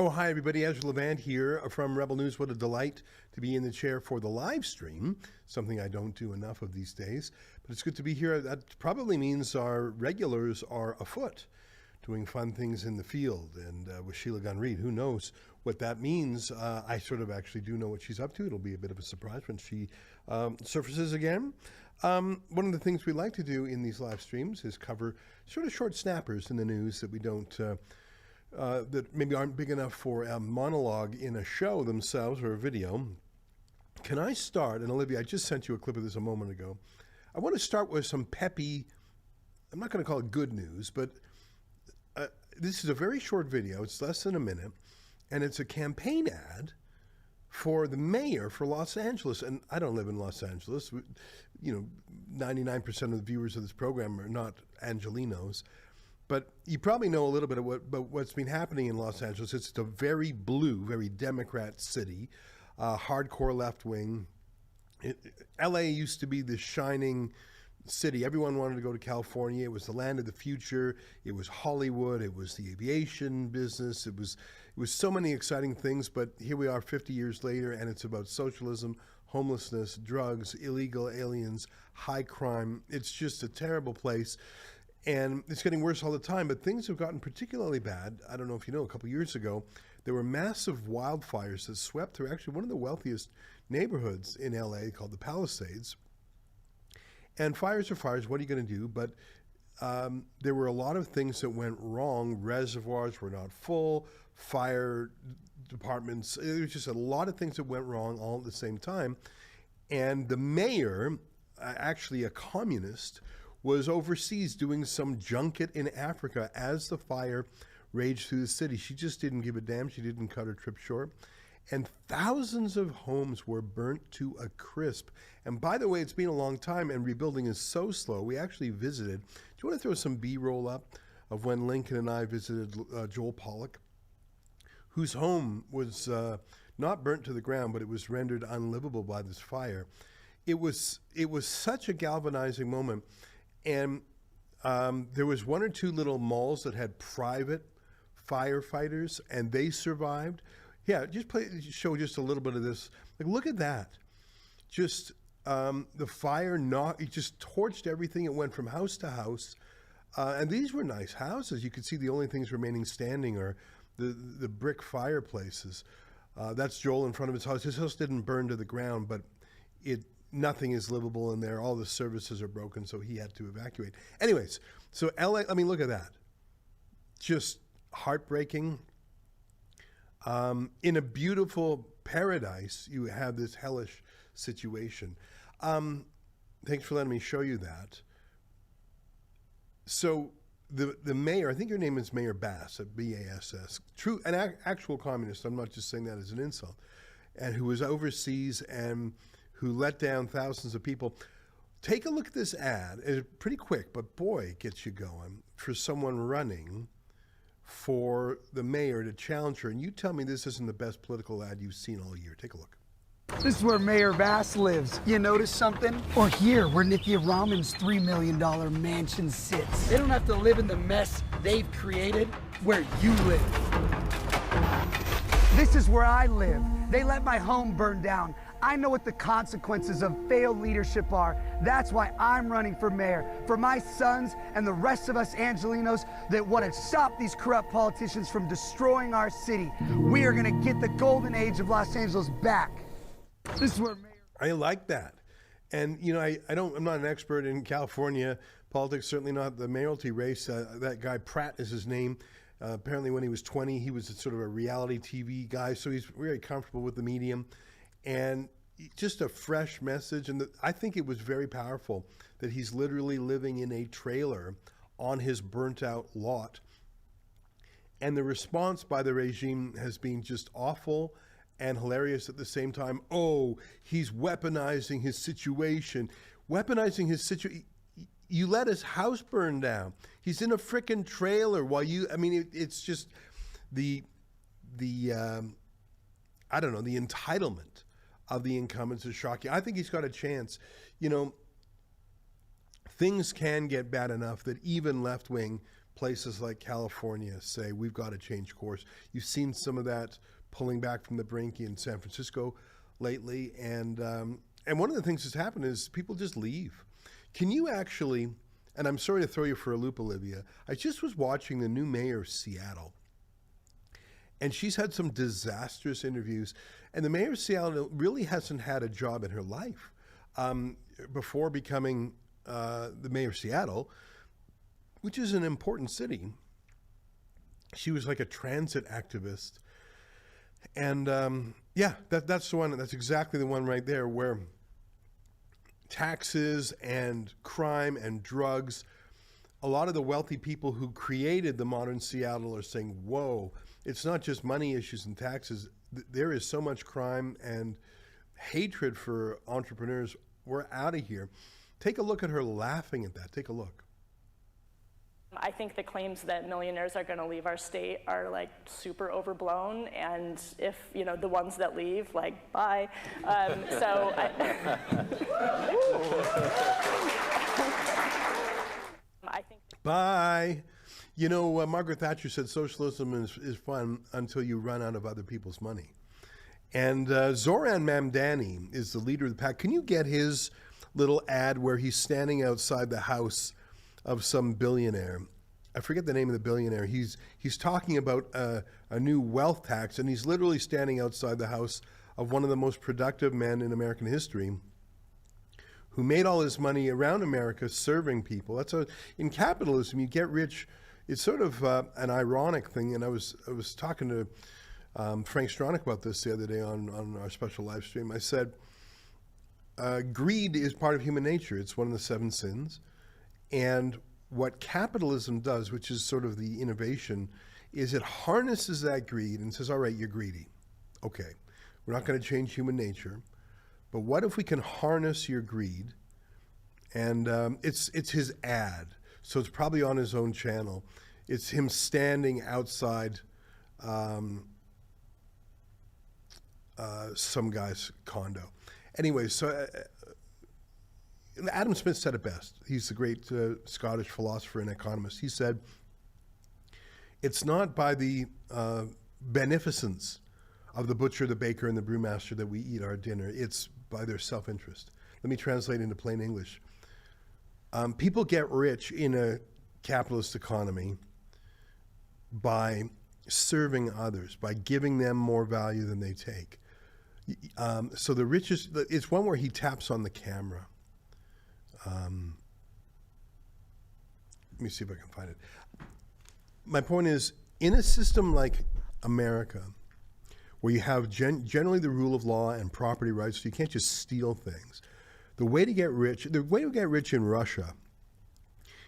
Oh, hi, everybody. Ezra Levant here from Rebel News. What a delight to be in the chair for the live stream, something I don't do enough of these days. But it's good to be here. That probably means our regulars are afoot, doing fun things in the field. And with Sheila Gunn-Reid, who knows what that means? I sort of actually do know what she's up to. It'll be a bit of a surprise when she surfaces again. One of the things we like to do in these live streams is cover sort of short snappers in the news that we don't... that maybe aren't big enough for a monologue in a show themselves or a video. Can I start, and Olivia, I just sent you a clip of this a moment ago. I want to start with some peppy, I'm not going to call it good news, but this is a very short video. It's less than a minute, and it's a campaign ad for the mayor for Los Angeles. And I don't live in Los Angeles. You know, 99% of the viewers of this program are not Angelinos. But you probably know a little bit about what's been happening in Los Angeles. It's a very blue, very Democrat city, hardcore left wing. LA used to be the shining city. Everyone wanted to go to California. It was the land of the future. It was Hollywood. It was the aviation business. It was so many exciting things. But here we are 50 years later, and it's about socialism, homelessness, drugs, illegal aliens, high crime. It's just a terrible place. And it's getting worse all the time, but things have gotten particularly bad. I don't know if you know, a couple of years ago, there were massive wildfires that swept through actually one of the wealthiest neighborhoods in LA called the Palisades. And fires are fires, what are you going to do? But there were a lot of things that went wrong. Reservoirs were not full, fire departments, there was just a lot of things that went wrong all at the same time. And the mayor, actually a communist, was overseas doing some junket in Africa as the fire raged through the city. She just didn't give a damn. She didn't cut her trip short. And thousands of homes were burnt to a crisp. And by the way, it's been a long time and rebuilding is so slow. We actually visited. Do you want to throw some B-roll up of when Lincoln and I visited Joel Pollack, whose home was not burnt to the ground, but it was rendered unlivable by this fire. It was such a galvanizing moment. And there was one or two little malls that had private firefighters, and they survived. Yeah, show just a little bit of this. Like, look at that. Just the fire, it just torched everything. It went from house to house. And these were nice houses. You could see the only things remaining standing are the brick fireplaces. That's Joel in front of his house. His house didn't burn to the ground, but nothing is livable in there. All the services are broken, so he had to evacuate. Anyways, so LA, I mean, look at that. Just heartbreaking. In a beautiful paradise, you have this hellish situation. Thanks for letting me show you that. So the mayor, I think your name is Mayor Bass, B-A-S-S, true, an actual communist. I'm not just saying that as an insult, and who was overseas and who let down thousands of people. Take a look at this ad. It's pretty quick, but boy, it gets you going for someone running for the mayor to challenge her. And you tell me this isn't the best political ad you've seen all year. Take a look. This is where Mayor Bass lives. You notice something? Or here, where Nithya Raman's $3 million mansion sits. They don't have to live in the mess they've created where you live. This is where I live. They let my home burn down. I know what the consequences of failed leadership are. That's why I'm running for mayor. For my sons and the rest of us Angelinos that want to stop these corrupt politicians from destroying our city. We are going to get the golden age of Los Angeles back. This is where mayor... I like that. And, you know, I'm not an expert in California politics, certainly not the mayoralty race. That guy Pratt is his name. Apparently when he was 20, he was sort of a reality TV guy, so he's very comfortable with the medium. And just a fresh message. And I think it was very powerful that he's literally living in a trailer on his burnt out lot. And the response by the regime has been just awful and hilarious at the same time. Oh, he's weaponizing his situation. Weaponizing his situation. You let his house burn down. He's in a frickin' trailer while it's just the I don't know, the entitlement of the incumbents is shocking. I think he's got a chance. You know, things can get bad enough that even left-wing places like California say we've got to change course. You've seen some of that pulling back from the brink in San Francisco lately, and one of the things that's happened is people just leave. Can you actually? And I'm sorry to throw you for a loop, Olivia. I just was watching the new mayor of Seattle, and she's had some disastrous interviews. And the mayor of Seattle really hasn't had a job in her life. Before becoming the mayor of Seattle, which is an important city, she was like a transit activist. And that's the one. That's exactly the one right there where taxes and crime and drugs, a lot of the wealthy people who created the modern Seattle are saying, whoa, it's not just money issues and taxes. There is so much crime and hatred for entrepreneurs. We're out of here. Take a look at her laughing at that. Take a look. I think the claims that millionaires are going to leave our state are like super overblown, and if the ones that leave, like, bye. I think. Bye. Margaret Thatcher said socialism is fun until you run out of other people's money. And Zoran Mamdani is the leader of the pack. Can you get his little ad where he's standing outside the house of some billionaire? I forget the name of the billionaire. He's talking about a new wealth tax, and he's literally standing outside the house of one of the most productive men in American history, who made all his money around America serving people. In capitalism, you get rich. It's sort of an ironic thing, and I was talking to Frank Stronach about this the other day on our special live stream. I said, greed is part of human nature. It's one of the 7 sins. And what capitalism does, which is sort of the innovation, is it harnesses that greed and says, all right, you're greedy. Okay, we're not going to change human nature, but what if we can harness your greed? And it's his ad, so it's probably on his own channel. It's him standing outside some guy's condo. Anyway, so Adam Smith said it best. He's the great Scottish philosopher and economist. He said, it's not by the beneficence of the butcher, the baker, and the brewmaster that we eat our dinner. It's by their self-interest. Let me translate into plain English. People get rich in a capitalist economy by serving others, by giving them more value than they take. So the richest, it's one where he taps on the camera. Let me see if I can find it. My point is, in a system like America, where you have generally the rule of law and property rights, so you can't just steal things. The way to get rich in Russia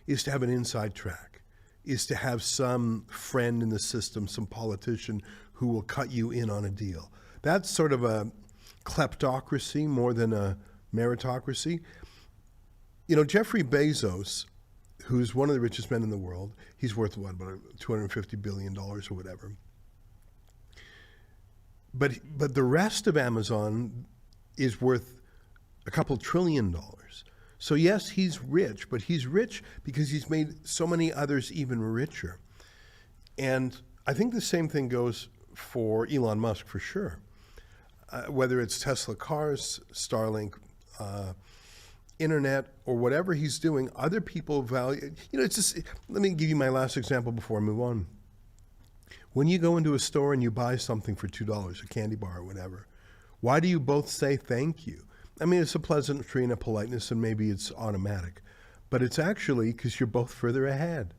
is to have an inside track, is to have some friend in the system, some politician who will cut you in on a deal. That's sort of a kleptocracy more than a meritocracy. Jeffrey Bezos, who's one of the richest men in the world, he's worth what, about $250 billion or whatever. But the rest of Amazon is worth a couple $1 trillion. So yes, he's rich, but he's rich because he's made so many others even richer. And I think the same thing goes for Elon Musk for sure. Whether it's Tesla cars, Starlink, internet, or whatever he's doing, other people value. It's just. Let me give you my last example before I move on. When you go into a store and you buy something for $2, a candy bar or whatever, why do you both say thank you? I mean, it's a pleasantry and a politeness, and maybe it's automatic, but it's actually because you're both further ahead.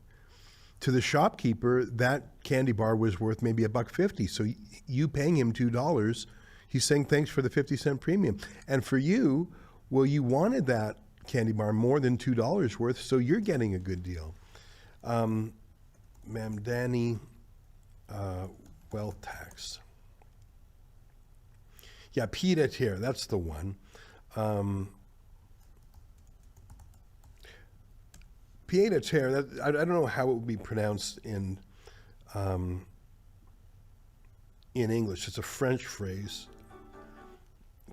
To the shopkeeper, that candy bar was worth maybe $1.50. So you paying him $2, he's saying thanks for the 50-cent premium. And for you, well, you wanted that candy bar more than $2 worth, so you're getting a good deal. Mamdani wealth tax. Yeah, pied à terre, that's the one. Pied à terre, I don't know how it would be pronounced in English. It's a French phrase.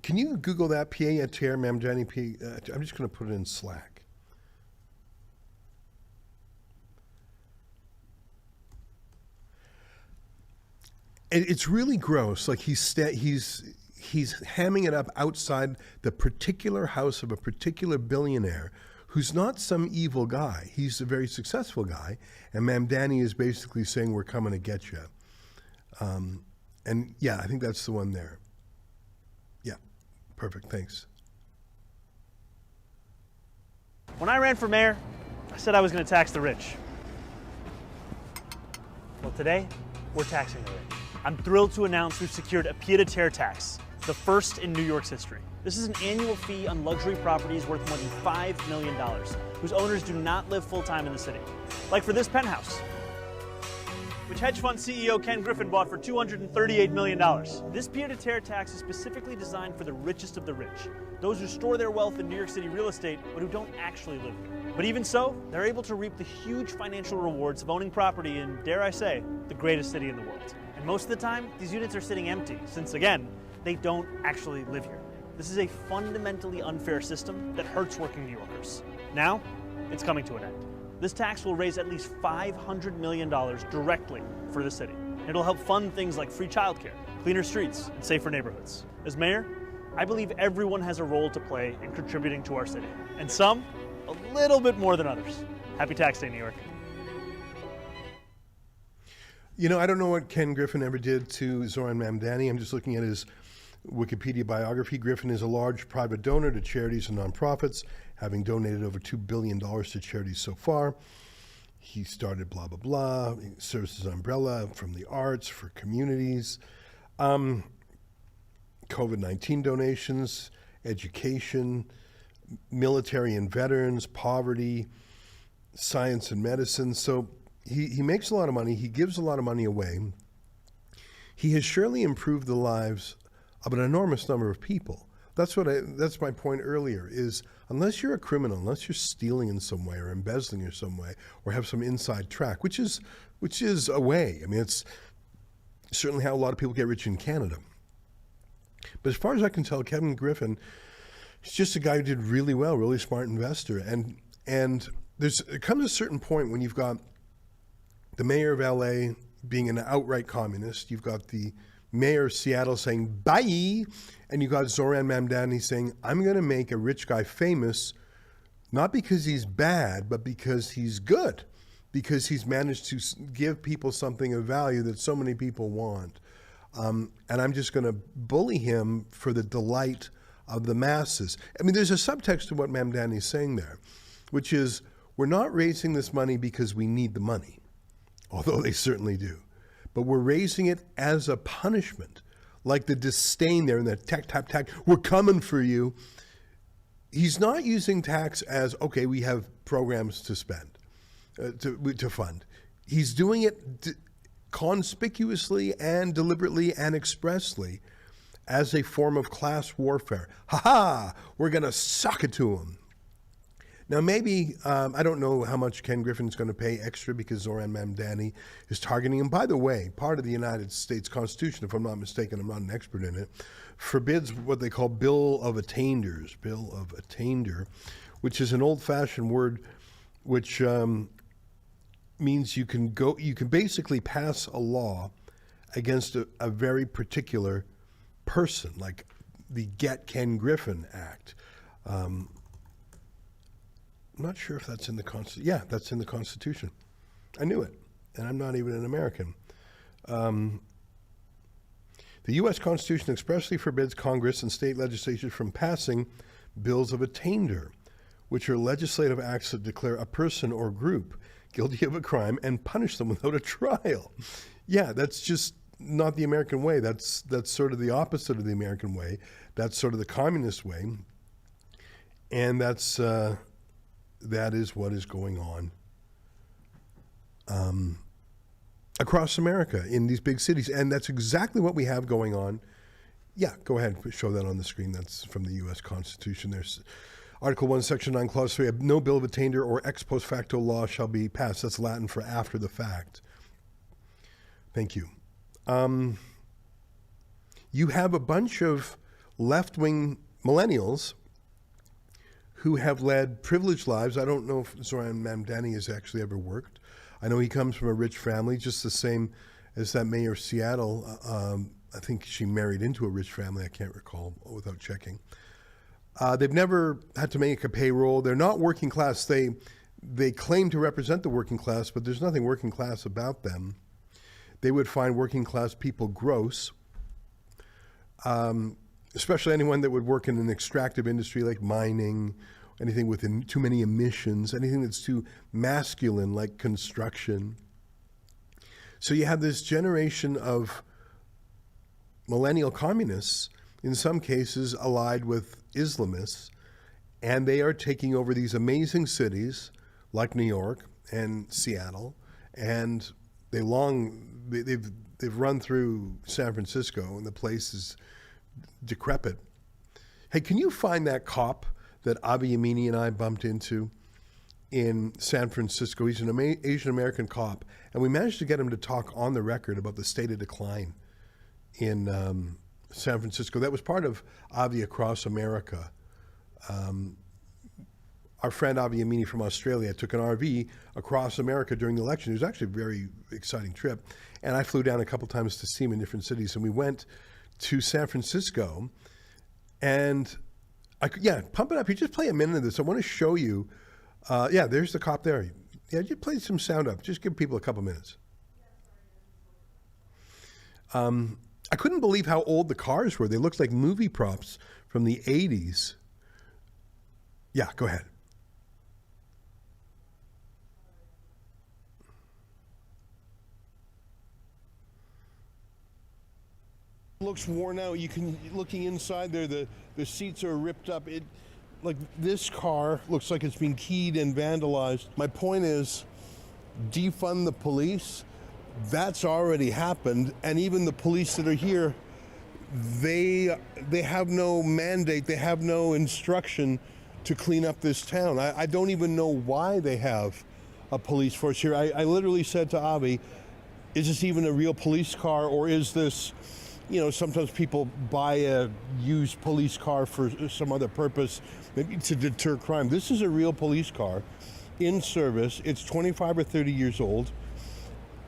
Can you Google that? Pied à terre, Mamdani pied. I'm just going to put it in Slack. It's really gross. Like he's hamming it up outside the particular house of a particular billionaire who's not some evil guy. He's a very successful guy. And Mamdani is basically saying, we're coming to get you. And yeah, I think that's the one there. Yeah, perfect, thanks. When I ran for mayor, I said I was going to tax the rich. Well, today, we're taxing the rich. I'm thrilled to announce we've secured a pied-à-terre tax, the first in New York's history. This is an annual fee on luxury properties worth more than $5 million, whose owners do not live full-time in the city. Like for this penthouse, which hedge fund CEO Ken Griffin bought for $238 million. This pied-à-terre tax is specifically designed for the richest of the rich, those who store their wealth in New York City real estate, but who don't actually live here. But even so, they're able to reap the huge financial rewards of owning property in, dare I say, the greatest city in the world. And most of the time, these units are sitting empty, since again, they don't actually live here. This is a fundamentally unfair system that hurts working New Yorkers. Now, it's coming to an end. This tax will raise at least $500 million directly for the city. It'll help fund things like free childcare, cleaner streets, and safer neighborhoods. As mayor, I believe everyone has a role to play in contributing to our city, and some a little bit more than others. Happy Tax Day, New York. You know, I don't know what Ken Griffin ever did to Zoran Mamdani. I'm just looking at his Wikipedia biography. Griffin is a large private donor to charities and nonprofits, having donated over $2 billion to charities so far. He started blah, blah, blah. He serves as umbrella from the arts for communities. COVID-19 donations, education, military and veterans, poverty, science and medicine. So he makes a lot of money. He gives a lot of money away. He has surely improved the lives of an enormous number of people. That's my point earlier, is unless you're a criminal, unless you're stealing in some way or embezzling in some way or have some inside track, which is a way. I mean, it's certainly how a lot of people get rich in Canada. But as far as I can tell, Kevin Griffin is just a guy who did really well, really smart investor. And there comes a certain point when you've got the mayor of LA being an outright communist, you've got the mayor of Seattle saying bye, and you got Zoran Mamdani saying, I'm going to make a rich guy famous, not because he's bad, but because he's good, because he's managed to give people something of value that so many people want. And I'm just going to bully him for the delight of the masses. I mean, there's a subtext to what Mamdani is saying there, which is we're not raising this money because we need the money, although they certainly do. But we're raising it as a punishment, like the disdain there and the tack, tap, tack, we're coming for you. He's not using tax as, okay, we have programs to spend, to fund. He's doing it conspicuously and deliberately and expressly as a form of class warfare. Ha-ha, we're going to suck it to him. Now, maybe, I don't know how much Ken Griffin's going to pay extra because Zoran Mamdani is targeting him. By the way, part of the United States Constitution, if I'm not mistaken, I'm not an expert in it, forbids what they call Bill of Attainders, which is an old-fashioned word which means you can basically pass a law against a very particular person, like the Get Ken Griffin Act. I'm not sure if that's in the Constitution. Yeah, that's in the Constitution. I knew it, and I'm not even an American. The U.S. Constitution expressly forbids Congress and state legislatures from passing bills of attainder, which are legislative acts that declare a person or group guilty of a crime and punish them without a trial. Yeah, that's just not the American way. That's sort of the opposite of the American way. That's sort of the communist way, and that is what is going on across America in these big cities. And that's exactly what we have going on. Yeah, go ahead, show that on the screen. That's from the U.S. Constitution. There's Article 1, Section 9, Clause 3, no bill of attainder or ex post facto law shall be passed. That's Latin for after the fact. Thank you. You have a bunch of left-wing millennials who have led privileged lives. I don't know if Zoran Mamdani has actually ever worked. I know he comes from a rich family, just the same as that mayor of Seattle. I think she married into a rich family. I can't recall without checking. They've never had to make a payroll. They're not working class. They claim to represent the working class, but there's nothing working class about them. They would find working class people gross, especially anyone that would work in an extractive industry like mining, anything with too many emissions, anything that's too masculine like construction. So you have this generation of millennial communists, in some cases allied with Islamists, and they are taking over these amazing cities like New York and Seattle, and they've run through San Francisco, and the place is decrepit. Hey, can you find that cop that Avi Yamini and I bumped into in San Francisco? He's an Asian American cop, and we managed to get him to talk on the record about the state of decline in San Francisco. That was part of Avi Across America. Our friend Avi Yamini from Australia took an RV across America during the election. It was actually a very exciting trip. And I flew down a couple times to see him in different cities. And we went to San Francisco. And, pump it up. You just play a minute of this. I want to show you. There's the cop there. Yeah, just play some sound up. Just give people a couple minutes. I couldn't believe how old the cars were. They looked like movie props from the 80s. Yeah, go ahead. Looks worn out. You can, looking inside there, the seats are ripped up. Like this car looks like it's been keyed and vandalized. My point is, defund the police. That's already happened, and even the police that are here, they have no mandate, they have no instruction to clean up this town. I don't even know why they have a police force here. I literally said to Avi, is this even a real police car, or is this, sometimes people buy a used police car for some other purpose, maybe to deter crime. This is a real police car in service. It's 25 or 30 years old.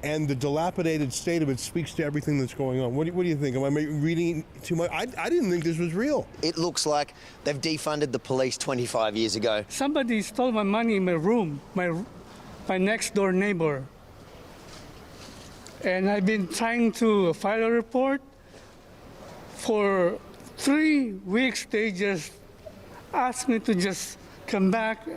And the dilapidated state of it speaks to everything that's going on. What do you think? Am I reading too much? I didn't think this was real. It looks like they've defunded the police 25 years ago. Somebody stole my money in my room, my next door neighbor. And I've been trying to file a report. For 3 weeks, they just asked me to just come back.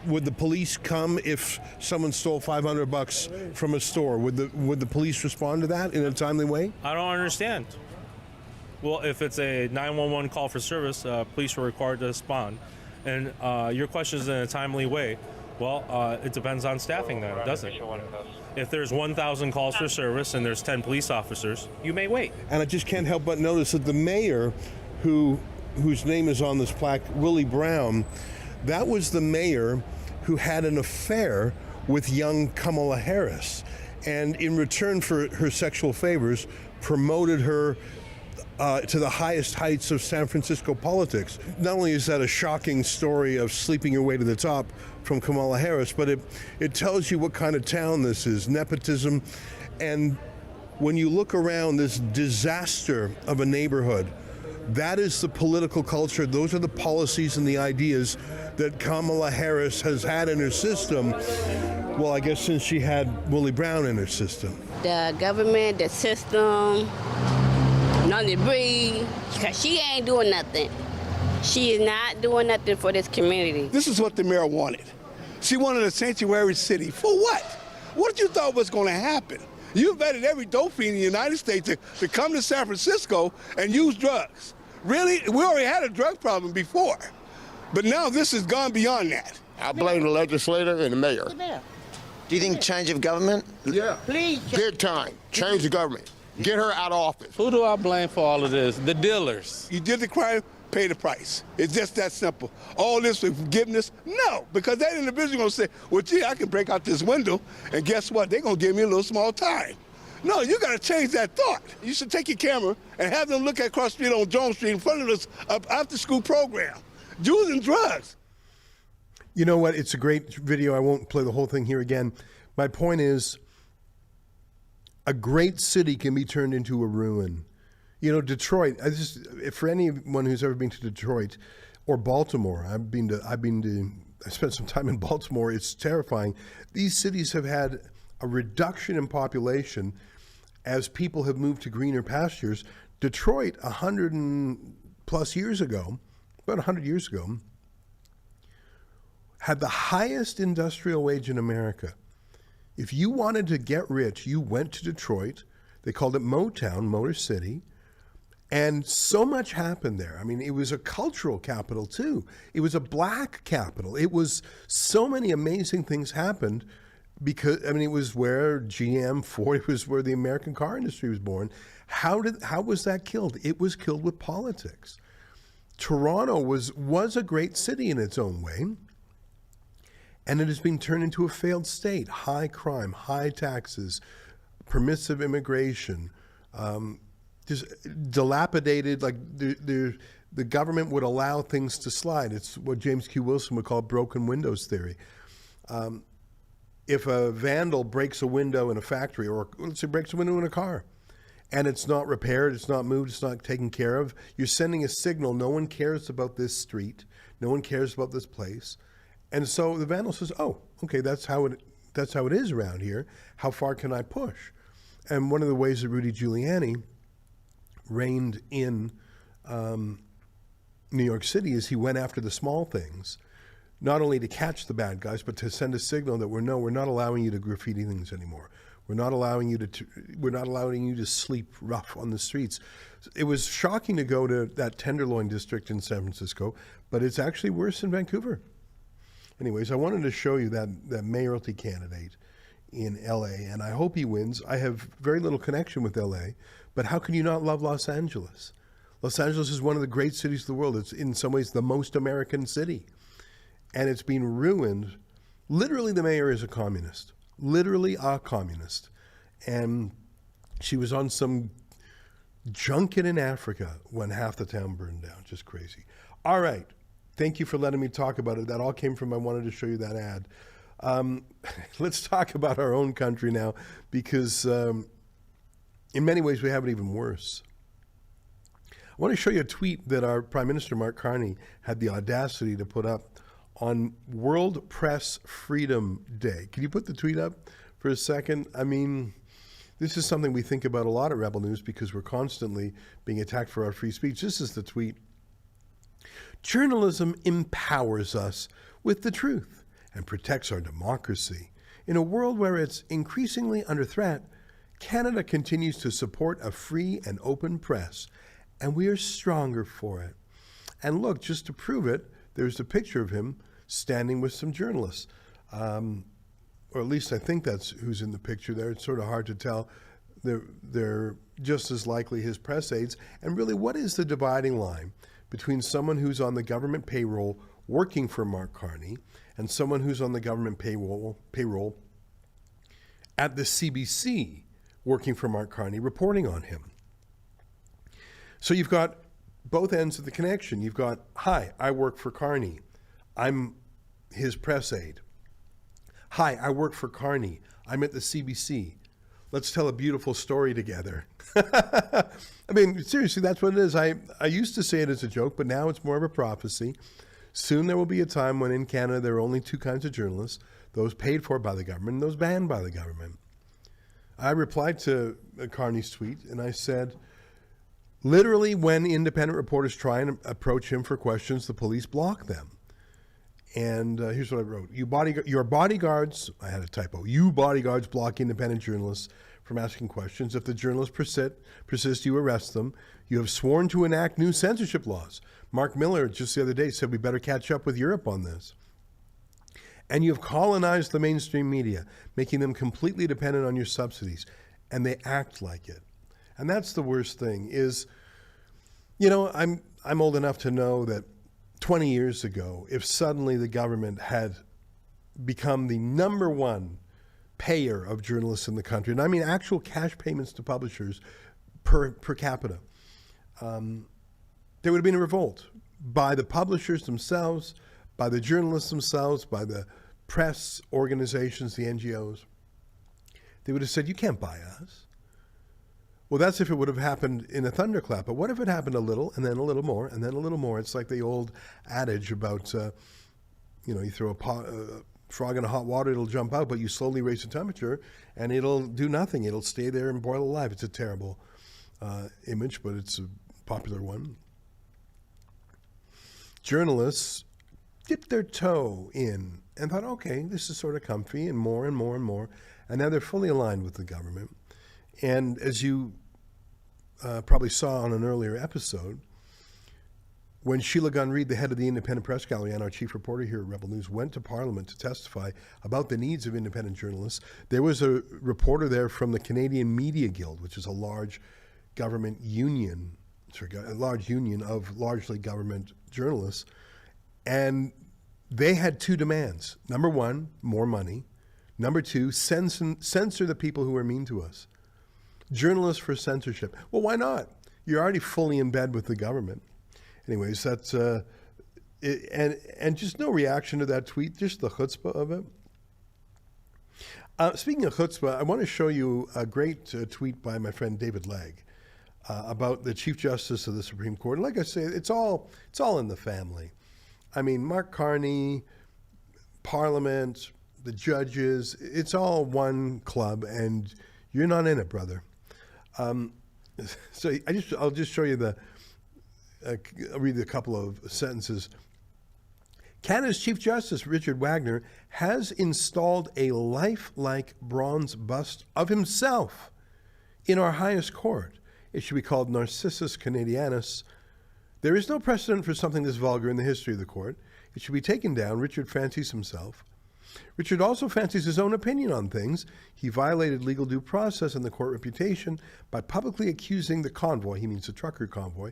Would the police come if someone stole $500 from a store? Would the police respond to that in a timely way? I don't understand. Well, if it's a 911 call for service, police are required to respond. And your question is in a timely way. Well, it depends on staffing then, doesn't it? If there's 1,000 calls for service and there's 10 police officers, you may wait. And I just can't help but notice that the mayor, whose name is on this plaque, Willie Brown, that was the mayor who had an affair with young Kamala Harris, and in return for her sexual favors, promoted her to the highest heights of San Francisco politics. Not only is that a shocking story of sleeping your way to the top from Kamala Harris, but it tells you what kind of town this is, nepotism. And when you look around this disaster of a neighborhood, that is the political culture. Those are the policies and the ideas that Kamala Harris has had in her system. Well, I guess since she had Willie Brown in her system. The government, the system, none to breathe, because she ain't doing nothing. She is not doing nothing for this community. This is what the mayor wanted. She wanted a sanctuary city. For what? What did you thought was going to happen? You invited every dope fiend in the United States to come to San Francisco and use drugs. Really? We already had a drug problem before. But now this has gone beyond that. I blame the legislator and the mayor. Do you think change of government? Yeah. Please. Big time. Change the government. Get her out of office. Who do I blame for all of this? The dealers. You did the crime, pay the price. It's just that simple. All this for forgiveness? No, because that individual going to say, well, gee, I can break out this window, and guess what? They're going to give me a little small time. No, you got to change that thought. You should take your camera and have them look at cross street on Jones Street in front of this after-school program. Jews and drugs. You know what? It's a great video. I won't play the whole thing here again. My point is, a great city can be turned into a ruin. You know, Detroit, for anyone who's ever been to Detroit or Baltimore, I spent some time in Baltimore. It's terrifying. These cities have had a reduction in population as people have moved to greener pastures. Detroit, 100 and plus years ago, about 100 years ago, had the highest industrial wage in America. If you wanted to get rich, you went to Detroit. They called it Motown, Motor City. And so much happened there. I mean, it was a cultural capital too. It was a black capital. It was so many amazing things happened because, I mean, it was where GM, Ford, it was where the American car industry was born. How was that killed? It was killed with politics. Toronto was a great city in its own way, and it has been turned into a failed state. High crime, high taxes, permissive immigration, just dilapidated, like the government would allow things to slide. It's what James Q. Wilson would call broken windows theory. If a vandal breaks a window in a factory, or let's say breaks a window in a car, and it's not repaired, it's not moved, it's not taken care of, you're sending a signal, no one cares about this street, no one cares about this place. And so the vandal says, oh, okay, that's how it is around here. How far can I push? And one of the ways that Rudy Giuliani reigned in New York City is he went after the small things, not only to catch the bad guys, but to send a signal that we're not allowing you to graffiti things anymore. We're not allowing you to sleep rough on the streets. It was shocking to go to that Tenderloin district in San Francisco, but it's actually worse in Vancouver. Anyways, I wanted to show you that mayoralty candidate in LA, and I hope he wins. I have very little connection with LA, but how can you not love Los Angeles? Los Angeles is one of the great cities of the world. It's in some ways the most American city, and it's been ruined. Literally, the mayor is a communist. Literally a communist. And she was on some junket in Africa when half the town burned down. Just crazy. All right. Thank you for letting me talk about it. That all came from, I wanted to show you that ad. Let's talk about our own country now, because in many ways we have it even worse. I want to show you a tweet that our Prime Minister, Mark Carney, had the audacity to put up on World Press Freedom Day. Can you put the tweet up for a second? I mean, this is something we think about a lot at Rebel News because we're constantly being attacked for our free speech. This is the tweet. Journalism empowers us with the truth and protects our democracy. In a world where it's increasingly under threat, Canada continues to support a free and open press, and we are stronger for it. And look, just to prove it, there's a picture of him standing with some journalists. Or at least I think that's who's in the picture there. It's sort of hard to tell. They're just as likely his press aides. And really, what is the dividing line between someone who's on the government payroll working for Mark Carney and someone who's on the government payroll at the CBC working for Mark Carney, reporting on him? So you've got both ends of the connection. You've got, hi, I work for Carney. I'm his press aide. Hi, I work for Carney. I'm at the CBC. Let's tell a beautiful story together. I mean, seriously, that's what it is. I used to say it as a joke, but now it's more of a prophecy. Soon there will be a time when in Canada there are only two kinds of journalists, those paid for by the government and those banned by the government. I replied to Carney's tweet and I said, literally, when independent reporters try and approach him for questions, the police block them. And here's what I wrote. Your bodyguards, I had a typo, you bodyguards block independent journalists from asking questions. If the journalists persist, you arrest them. You have sworn to enact new censorship laws. Mark Miller, just the other day, said we better catch up with Europe on this. And you have colonized the mainstream media, making them completely dependent on your subsidies. And they act like it. And that's the worst thing is, you know, I'm old enough to know that 20 years ago, if suddenly the government had become the number one payer of journalists in the country, and I mean actual cash payments to publishers per capita, there would have been a revolt by the publishers themselves, by the journalists themselves, by the press organizations, the NGOs. They would have said, you can't buy us. Well, that's if it would have happened in a thunderclap. But what if it happened a little, and then a little more, and then a little more? It's like the old adage about, you throw a frog in hot water, it'll jump out, but you slowly raise the temperature, and it'll do nothing. It'll stay there and boil alive. It's a terrible image, but it's a popular one. Journalists dipped their toe in and thought, okay, this is sort of comfy, and more and more and more. And now they're fully aligned with the government. And as you probably saw on an earlier episode, when Sheila Gunn Reid, the head of the Independent Press Gallery and our chief reporter here at Rebel News, went to Parliament to testify about the needs of independent journalists, there was a reporter there from the Canadian Media Guild, which is a large government union, a large union of largely government journalists. And they had two demands. Number one, more money. Number two, censor the people who are mean to us. Journalists for censorship. Well, why not? You're already fully in bed with the government. Anyways, that's and just no reaction to that tweet, just the chutzpah of it. Speaking of chutzpah, I want to show you a great tweet by my friend David Legg about the Chief Justice of the Supreme Court. And like I say, it's all in the family. I mean, Mark Carney, Parliament, the judges, it's all one club, and you're not in it, brother. So I'll just show you I'll read a couple of sentences. Canada's Chief Justice, Richard Wagner, has installed a lifelike bronze bust of himself in our highest court. It should be called Narcissus Canadianus. There is no precedent for something this vulgar in the history of the court. It should be taken down. Richard fancies himself. Richard also fancies his own opinion on things. He violated legal due process and the court reputation by publicly accusing the convoy, he means the trucker convoy,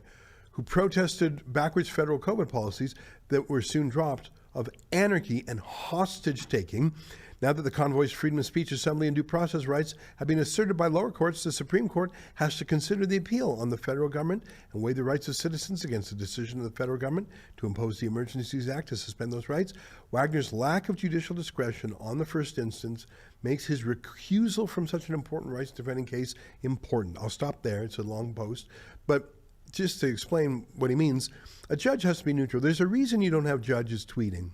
who protested backwards federal COVID policies that were soon dropped, of anarchy and hostage-taking. Now that the convoy's freedom of speech, assembly, and due process rights have been asserted by lower courts, the Supreme Court has to consider the appeal on the federal government and weigh the rights of citizens against the decision of the federal government to impose the Emergencies Act to suspend those rights. Wagner's lack of judicial discretion on the first instance makes his recusal from such an important rights-defending case important. I'll stop there. It's a long post. But just to explain what he means, a judge has to be neutral. There's a reason you don't have judges tweeting.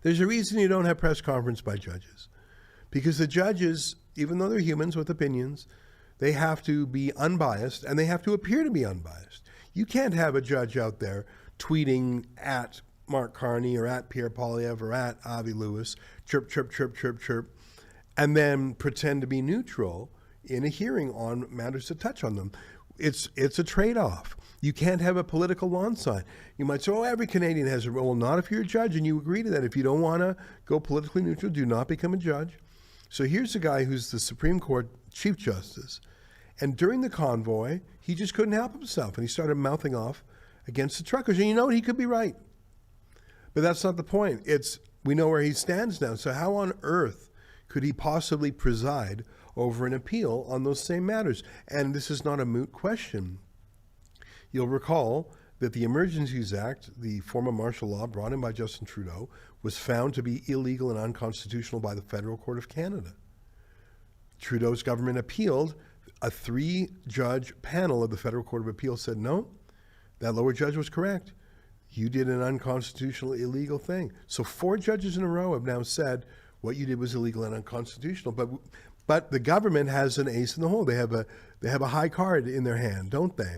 There's a reason you don't have press conference by judges. Because the judges, even though they're humans with opinions, they have to be unbiased and they have to appear to be unbiased. You can't have a judge out there tweeting at Mark Carney or at Pierre Poilievre or at Avi Lewis, chirp, chirp, chirp, chirp, chirp, and then pretend to be neutral in a hearing on matters that touch on them. It's a trade-off. You can't have a political lawn sign. You might say, oh, every Canadian has a role. Well, not if you're a judge and you agree to that. If you don't want to go politically neutral, do not become a judge. So here's a guy who's the Supreme Court Chief Justice. And during the convoy, he just couldn't help himself. And he started mouthing off against the truckers. And you know what? He could be right. But that's not the point. We know where he stands now. So how on earth could he possibly preside over an appeal on those same matters? And this is not a moot question. You'll recall that the Emergencies Act, the form of martial law brought in by Justin Trudeau, was found to be illegal and unconstitutional by the Federal Court of Canada. Trudeau's government appealed. A 3-judge panel of the Federal Court of Appeal said, no, that lower judge was correct. You did an unconstitutional, illegal thing. So 4 judges in a row have now said what you did was illegal and unconstitutional. But the government has an ace in the hole. They have a high card in their hand, don't they?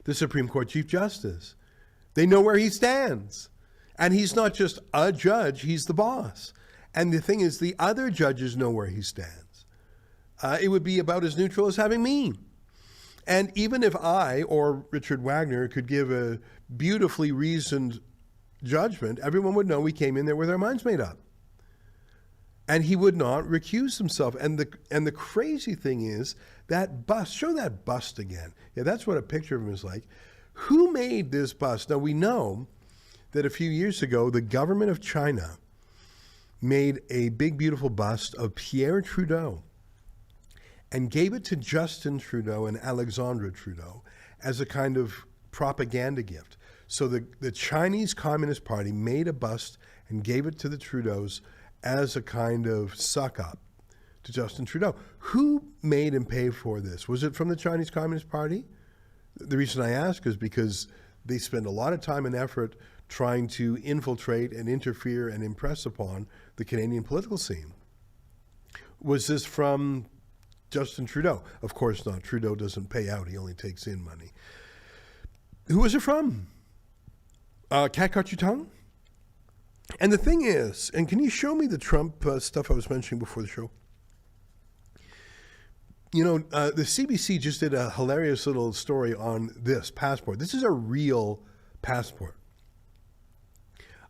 The Supreme Court Chief Justice. They know where he stands. And he's not just a judge, he's the boss. And the thing is, the other judges know where he stands. It would be about as neutral as having me. And even if I or Richard Wagner could give a beautifully reasoned judgment, everyone would know we came in there with our minds made up. And he would not recuse himself. And the crazy thing is, that bust, show that bust again. Yeah, that's what a picture of him is like. Who made this bust? Now, we know that a few years ago, the government of China made a big, beautiful bust of Pierre Trudeau and gave it to Justin Trudeau and Alexandra Trudeau as a kind of propaganda gift. So the Chinese Communist Party made a bust and gave it to the Trudeaus as a kind of suck-up to Justin Trudeau. Who made and paid for this? Was it from the Chinese Communist Party? The reason I ask is because they spend a lot of time and effort trying to infiltrate and interfere and impress upon the Canadian political scene. Was this from Justin Trudeau? Of course not. Trudeau doesn't pay out. He only takes in money. Who was it from? Cat caught your tongue? And the thing is, and can you show me the Trump stuff I was mentioning before the show? You know, the CBC just did a hilarious little story on this passport. This is a real passport.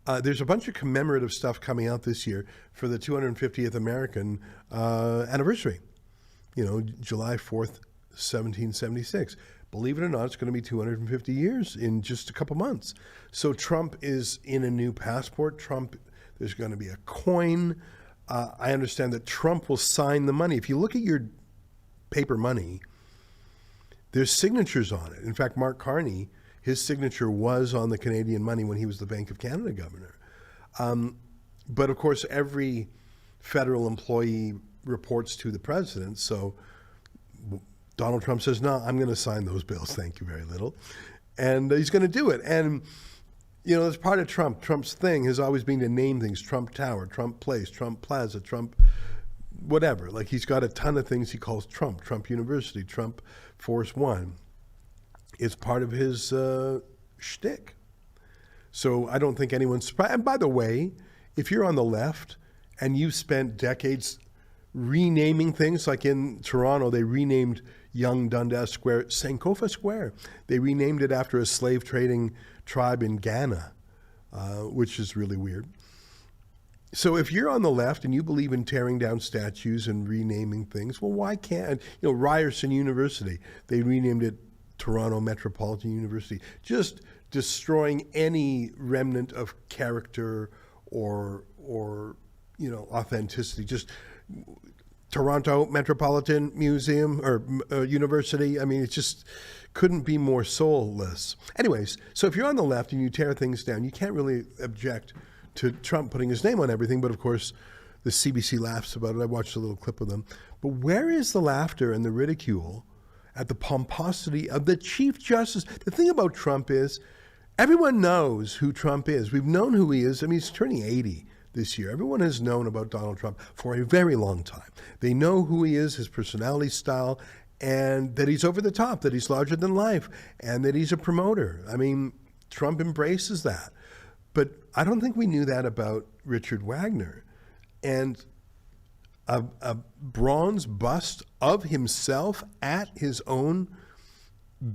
There's a bunch of commemorative stuff coming out this year for the 250th American anniversary. You know, July 4th, 1776. Believe it or not, it's going to be 250 years in just a couple months. So Trump is in a new passport. There's going to be a coin. I understand that Trump will sign the money. If you look at your paper money, there's signatures on it. In fact, Mark Carney, his signature was on the Canadian money when he was the Bank of Canada governor. But of course, every federal employee reports to the president. So Donald Trump says, no, I'm going to sign those bills. Thank you very little. And he's going to do it. And, you know, that's part of Trump. Trump's thing has always been to name things: Trump Tower, Trump Place, Trump Plaza, Trump whatever. Like, he's got a ton of things he calls Trump University, Trump Force One. It's part of his shtick. So I don't think anyone's surprised. And by the way, if you're on the left and you've spent decades renaming things, like in Toronto, they renamed Yonge Dundas Square Sankofa Square. They renamed it after a slave trading tribe in Ghana, which is really weird. So if you're on the left and you believe in tearing down statues and renaming things, well, why can't, you know, Ryerson University, they renamed it Toronto Metropolitan University, just destroying any remnant of character or you know, authenticity. Just Toronto Metropolitan Museum or University. I mean, it just couldn't be more soulless. Anyways, so if you're on the left and you tear things down, you can't really object to Trump putting his name on everything. But of course, the CBC laughs about it. I watched a little clip of them. But where is the laughter and the ridicule at the pomposity of the Chief Justice? The thing about Trump is everyone knows who Trump is. We've known who he is. I mean, he's turning 80 this year. Everyone has known about Donald Trump for a very long time. They know who he is, his personality style, and that he's over the top, that he's larger than life, and that he's a promoter. I mean, Trump embraces that. But I don't think we knew that about Richard Wagner. And a bronze bust of himself at his own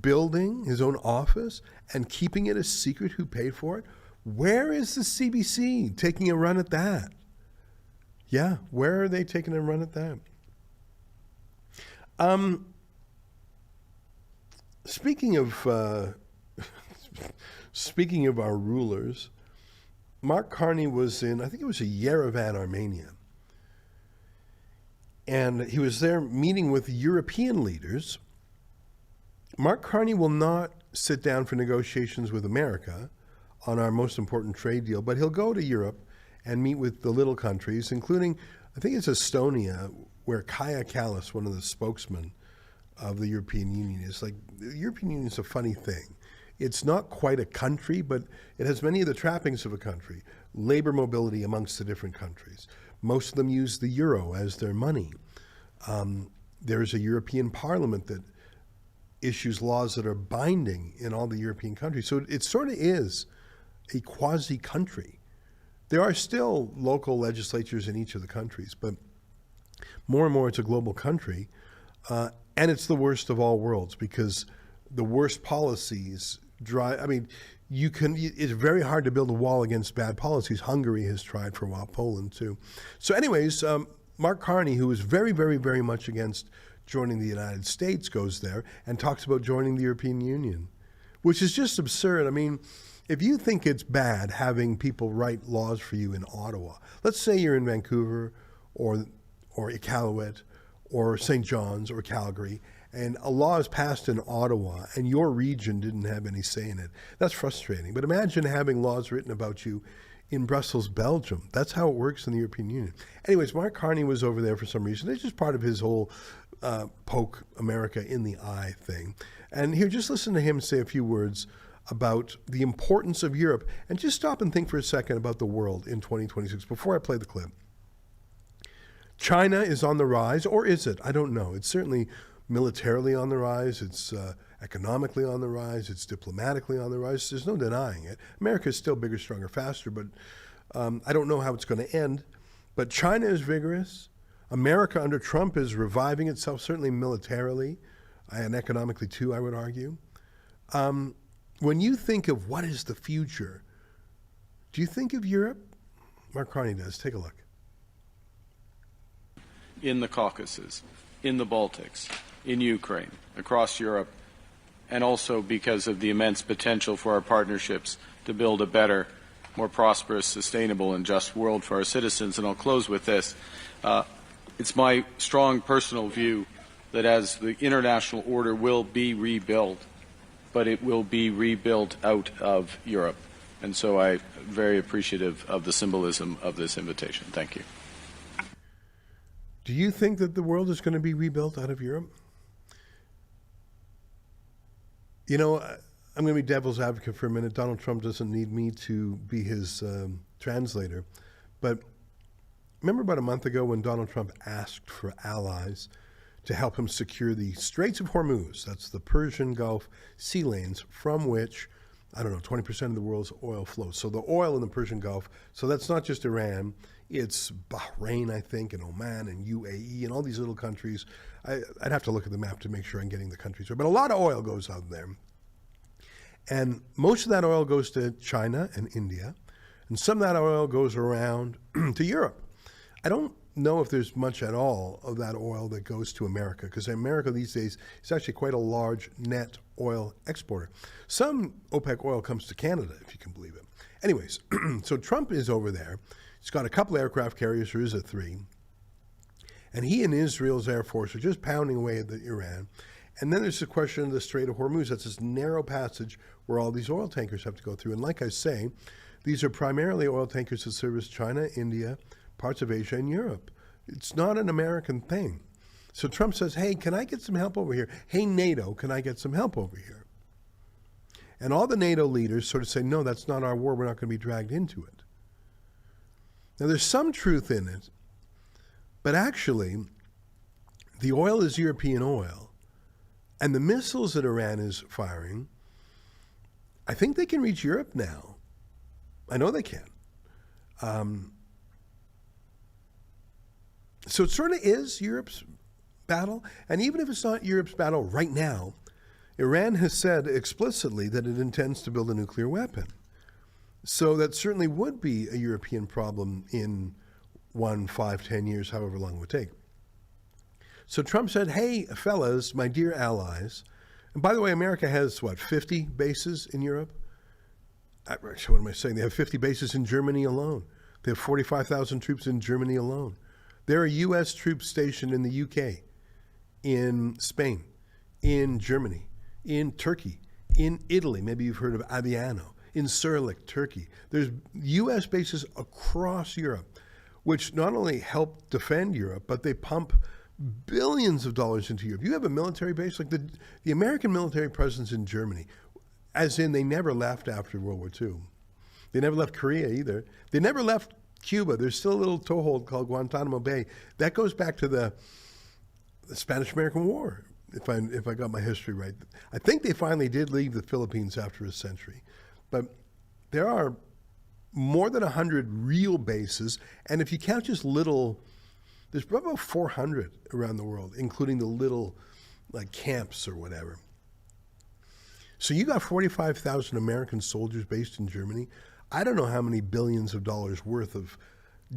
building, his own office, and keeping it a secret who paid for it. Where is the CBC taking a run at that? Yeah, where are they taking a run at that? Speaking of our rulers, Mark Carney was in, I think it was Yerevan, Armenia. And he was there meeting with European leaders. Mark Carney will not sit down for negotiations with America on our most important trade deal, but he'll go to Europe and meet with the little countries, including, I think it's Estonia, where Kaja Kallas, one of the spokesmen of the European Union, is. Like, the European Union is a funny thing. It's not quite a country, but it has many of the trappings of a country. Labor mobility amongst the different countries. Most of them use the euro as their money. There's a European Parliament that issues laws that are binding in all the European countries. So it sort of is a quasi-country. There are still local legislatures in each of the countries, but more and more it's a global country. And it's the worst of all worlds, because the worst policies drive, I mean, it's very hard to build a wall against bad policies. Hungary has tried for a while, Poland too. So anyways, Mark Carney, who is very, very, very much against joining the United States, goes there and talks about joining the European Union, which is just absurd. I mean, if you think it's bad having people write laws for you in Ottawa, let's say you're in Vancouver or Iqaluit or St. John's or Calgary, and a law is passed in Ottawa and your region didn't have any say in it. That's frustrating. But imagine having laws written about you in Brussels, Belgium. That's how it works in the European Union. Anyways, Mark Carney was over there for some reason. It's just part of his whole poke America in the eye thing. And here, just listen to him say a few words about the importance of Europe. And just stop and think for a second about the world in 2026 before I play the clip. China is on the rise, or is it? I don't know. It's certainly militarily on the rise. It's economically on the rise. It's diplomatically on the rise. There's no denying it. America is still bigger, stronger, faster, but I don't know how it's going to end. But China is vigorous. America under Trump is reviving itself, certainly militarily and economically too, I would argue. When you think of what is the future, do you think of Europe? Mark Carney does. Take a look. In the Caucasus, in the Baltics, in Ukraine, across Europe, and also because of the immense potential for our partnerships to build a better, more prosperous, sustainable, and just world for our citizens. And I'll close with this. It's my strong personal view that as the international order will be rebuilt, but it will be rebuilt out of Europe. And so I'm very appreciative of the symbolism of this invitation. Thank you. Do you think that the world is going to be rebuilt out of Europe? You know, I'm going to be devil's advocate for a minute. Donald Trump doesn't need me to be his translator. But remember about a month ago when Donald Trump asked for allies to help him secure the Straits of Hormuz, that's the Persian Gulf sea lanes from which, 20% of the world's oil flows. So the oil in the Persian Gulf, so that's not just Iran, it's Bahrain, I think, and Oman and UAE and all these little countries. I'd have to look at the map to make sure I'm getting the countries right. But a lot of oil goes out there. And most of that oil goes to China and India. And some of that oil goes around to Europe. I don't know if there's much at all of that oil that goes to America, because America these days is actually quite a large net oil exporter. Some OPEC oil comes to Canada, if you can believe it. Anyways, so Trump is over there. He's got a couple aircraft carriers, there is a 3. And he and Israel's Air Force are just pounding away at Iran. And then there's the question of the Strait of Hormuz. That's this narrow passage where all these oil tankers have to go through. And like I say, these are primarily oil tankers that service China, India, parts of Asia, and Europe. It's not an American thing. So Trump says, hey, can I get some help over here? Hey, NATO, can I get some help over here? And all the NATO leaders sort of say, no, that's not our war. We're not going to be dragged into it. Now, there's some truth in it, but actually, the oil is European oil, and the missiles that Iran is firing, I think they can reach Europe now. I know they can. So it sort of is Europe's battle, and even if it's not Europe's battle right now, Iran has said explicitly that it intends to build a nuclear weapon. So that certainly would be a European problem in 1, 5, 10 years, however long it would take. So Trump said, hey, fellas, my dear allies, and by the way, America has, 50 bases in Europe? Actually, what am I saying? They have 50 bases in Germany alone. They have 45,000 troops in Germany alone. There are U.S. troops stationed in the UK, in Spain, in Germany, in Turkey, in Italy. Maybe you've heard of Aviano. In Sirlik, Turkey. There's U.S. bases across Europe, which not only help defend Europe, but they pump billions of dollars into Europe. You have a military base, like the American military presence in Germany, as in they never left after World War II. They never left Korea either. They never left Cuba. There's still a little toehold called Guantanamo Bay. That goes back to the Spanish-American War, if I got my history right. I think they finally did leave the Philippines after a century. But there are more than 100 real bases, and if you count just little, there's probably about 400 around the world, including the little camps or whatever. So you got 45,000 American soldiers based in Germany. I don't know how many billions of dollars worth of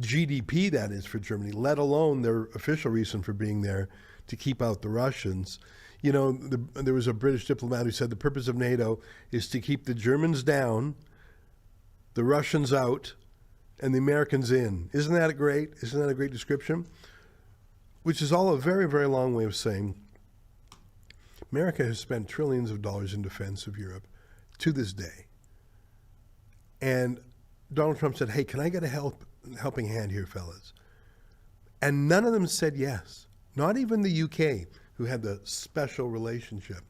GDP that is for Germany, let alone their official reason for being there, to keep out the Russians. You know, there was a British diplomat who said the purpose of NATO is to keep the Germans down, the Russians out, and the Americans in. Isn't that great? Isn't that a great description? Which is all a very, very long way of saying America has spent trillions of dollars in defense of Europe to this day. And Donald Trump said, hey, can I get a helping hand here, fellas? And none of them said yes. Not even the UK, who had the special relationship.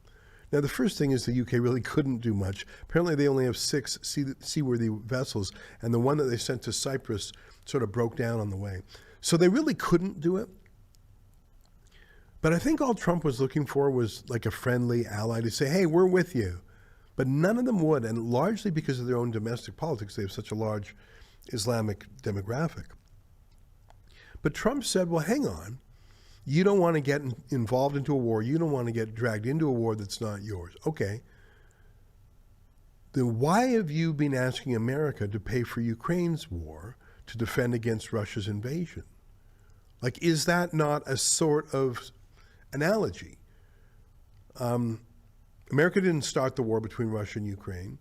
Now, the first thing is the UK really couldn't do much. Apparently, they only have 6 seaworthy vessels, and the one that they sent to Cyprus sort of broke down on the way. So they really couldn't do it. But I think all Trump was looking for was like a friendly ally to say, hey, we're with you. But none of them would, and largely because of their own domestic politics. They have such a large Islamic demographic. But Trump said, well, hang on. You don't want to get involved into a war. You don't want to get dragged into a war that's not yours. Okay. Then why have you been asking America to pay for Ukraine's war to defend against Russia's invasion? Like, is that not a sort of analogy? America didn't start the war between Russia and Ukraine.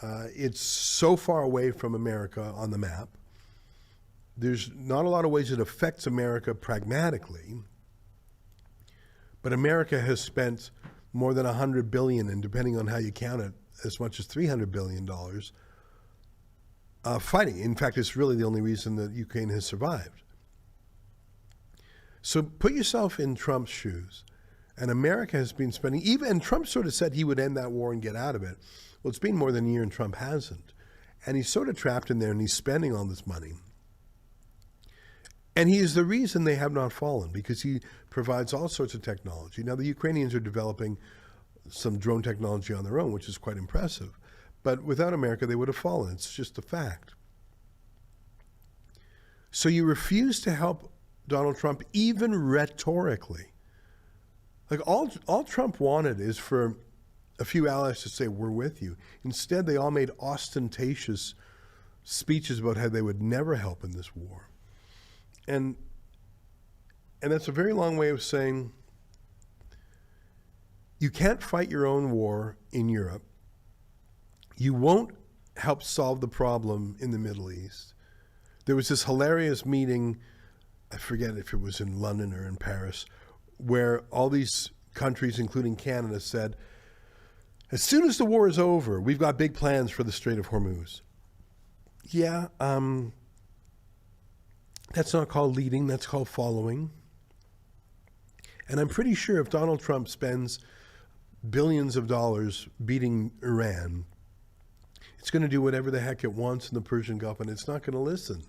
It's so far away from America on the map. There's not a lot of ways it affects America pragmatically, but America has spent more than $100 billion, and depending on how you count it, as much as $300 billion fighting. In fact, it's really the only reason that Ukraine has survived. So put yourself in Trump's shoes, and America has been spending, and Trump sort of said he would end that war and get out of it. Well, it's been more than a year and Trump hasn't. And he's sort of trapped in there, and he's spending all this money. And he is the reason they have not fallen, because he provides all sorts of technology. Now, the Ukrainians are developing some drone technology on their own, which is quite impressive. But without America, they would have fallen. It's just a fact. So you refuse to help Donald Trump, even rhetorically. Like, all Trump wanted is for a few allies to say, we're with you. Instead, they all made ostentatious speeches about how they would never help in this war. And that's a very long way of saying you can't fight your own war in Europe. You won't help solve the problem in the Middle East. There was this hilarious meeting, I forget if it was in London or in Paris, where all these countries, including Canada, said, as soon as the war is over, we've got big plans for the Strait of Hormuz. Yeah, that's not called leading, that's called following. And I'm pretty sure if Donald Trump spends billions of dollars beating Iran, it's going to do whatever the heck it wants in the Persian Gulf, and it's not going to listen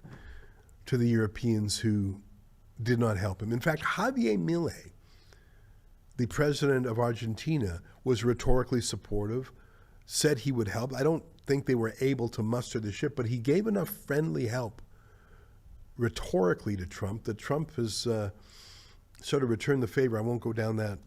to the Europeans who did not help him. In fact, Javier Milei, the president of Argentina, was rhetorically supportive, said he would help. I don't think they were able to muster the ship, but he gave enough friendly help rhetorically to Trump that Trump has sort of returned the favor. I won't go down that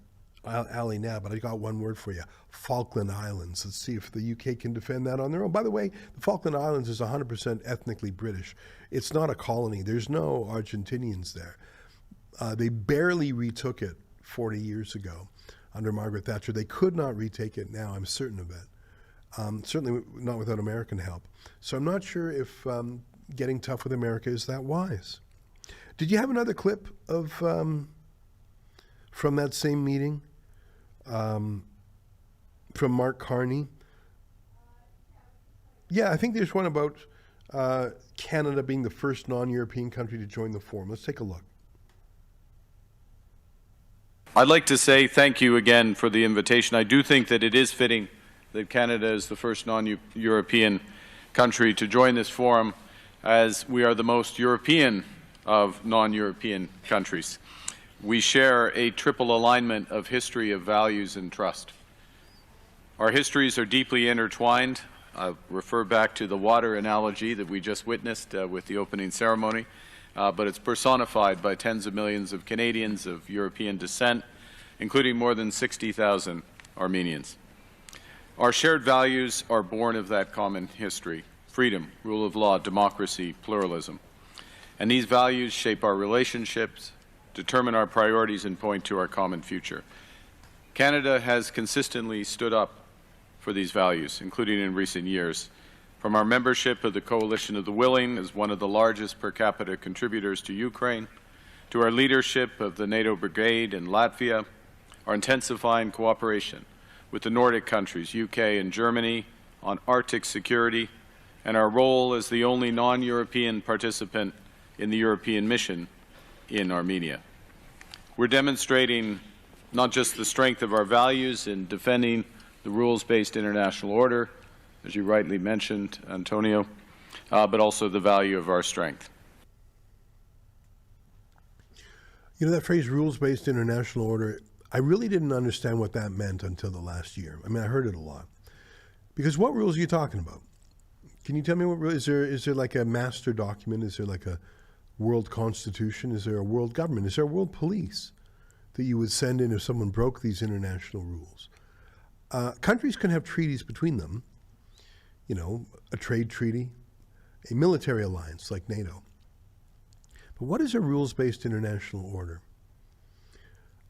alley now, but I got one word for you: Falkland Islands. Let's see if the UK can defend that on their own. By the way, the Falkland Islands is 100% ethnically British. It's not a colony. There's no Argentinians there. They barely retook it 40 years ago under Margaret Thatcher. They could not retake it now, I'm certain of it. Certainly not without American help. So I'm not sure if getting tough with America is that wise. Did you have another clip of from that same meeting from Mark Carney? Yeah, I think there's one about Canada being the first non-European country to join the forum. Let's take a look. I'd like to say thank you again for the invitation. I do think that it is fitting that Canada is the first non-European country to join this forum, as we are the most European of non-European countries. We share a triple alignment of history, of values, and trust. Our histories are deeply intertwined. I'll refer back to the water analogy that we just witnessed with the opening ceremony, but it's personified by tens of millions of Canadians of European descent, including more than 60,000 Armenians. Our shared values are born of that common history: freedom, rule of law, democracy, pluralism. And these values shape our relationships, determine our priorities, and point to our common future. Canada has consistently stood up for these values, including in recent years. From our membership of the Coalition of the Willing as one of the largest per capita contributors to Ukraine, to our leadership of the NATO Brigade in Latvia, our intensifying cooperation with the Nordic countries, UK and Germany, on Arctic security, and our role as the only non-European participant in the European mission in Armenia. We're demonstrating not just the strength of our values in defending the rules-based international order, as you rightly mentioned, Antonio, but also the value of our strength. You know, that phrase, rules-based international order, I really didn't understand what that meant until the last year. I mean, I heard it a lot. Because what rules are you talking about? Can you tell me what rules? Is there like a master document? Is there like a world constitution? Is there a world government? Is there a world police that you would send in if someone broke these international rules? Countries can have treaties between them, you know, a trade treaty, a military alliance like NATO. But what is a rules-based international order?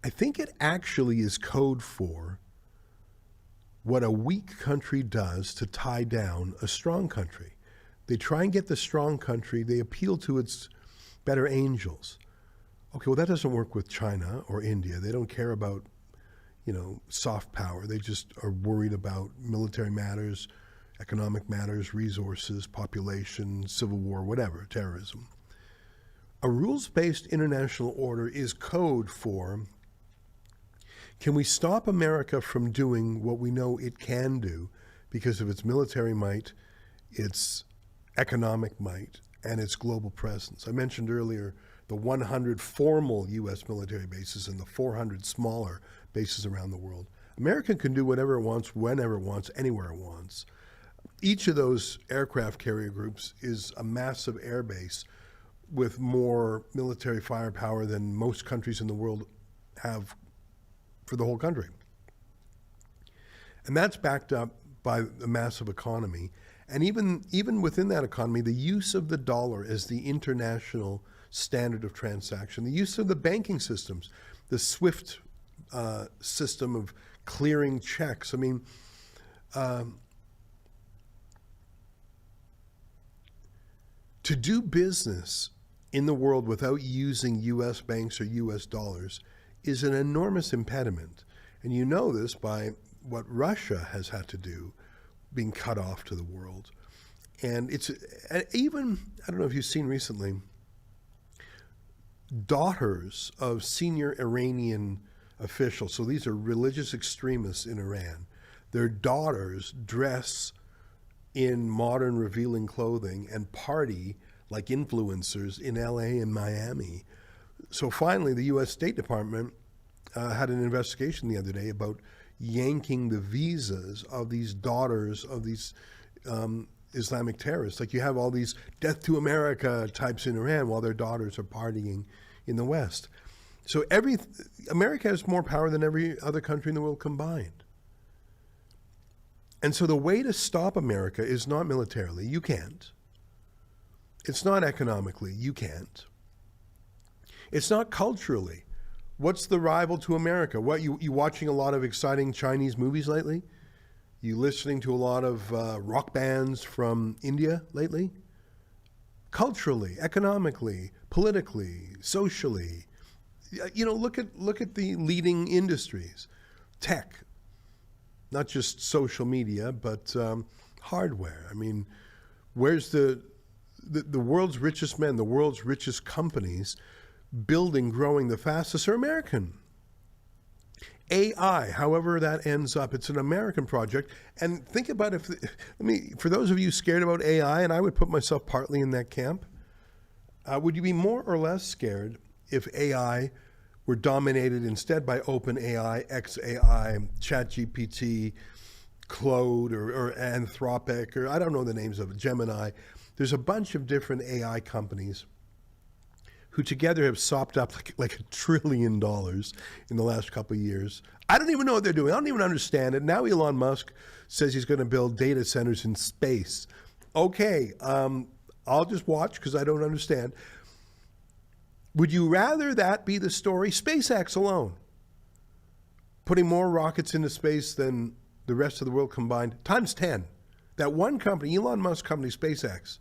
I think it actually is code for what a weak country does to tie down a strong country. They try and get the strong country, they appeal to its better angels. Okay, well, that doesn't work with China or India. They don't care about, you know, soft power. They just are worried about military matters, economic matters, resources, population, civil war, whatever, terrorism. A rules-based international order is code for, can we stop America from doing what we know it can do because of its military might, its economic might, and its global presence? I mentioned earlier the 100 formal U.S. military bases and the 400 smaller bases around the world. America can do whatever it wants, whenever it wants, anywhere it wants. Each of those aircraft carrier groups is a massive air base with more military firepower than most countries in the world have for the whole country. And that's backed up by a massive economy. And even within that economy, the use of the dollar as the international standard of transaction, the use of the banking systems, the SWIFT system of clearing checks. I mean, to do business in the world without using U.S. banks or U.S. dollars is an enormous impediment. And you know this by what Russia has had to do, being cut off to the world. And it's even, I don't know if you've seen recently, daughters of senior Iranian officials, so these are religious extremists in Iran, their daughters dress in modern revealing clothing and party like influencers in LA and Miami. So finally, the U.S. State Department had an investigation the other day about yanking the visas of these daughters of these Islamic terrorists. Like, you have all these death to America types in Iran while their daughters are partying in the West. So America has more power than every other country in the world combined. And so the way to stop America is not militarily. You can't. It's not economically. You can't. It's not culturally. What's the rival to America? What, you watching a lot of exciting Chinese movies lately? You listening to a lot of rock bands from India lately? Culturally, economically, politically, socially. You know, look at the leading industries. Tech, not just social media, but hardware. I mean, where's the world's richest men, the world's richest companies building, growing the fastest are American. AI, however that ends up, it's an American project. And think about for those of you scared about AI, and I would put myself partly in that camp, would you be more or less scared if AI were dominated instead by OpenAI, XAI, ChatGPT, Claude, or Anthropic, or I don't know the names of it, Gemini? There's a bunch of different AI companies who together have sopped up like $1 trillion in the last couple of years. I don't even know what they're doing. I don't even understand it. Now Elon Musk says he's going to build data centers in space. Okay, I'll just watch because I don't understand. Would you rather that be the story? SpaceX alone, putting more rockets into space than the rest of the world combined, times 10. That one company, Elon Musk company, SpaceX,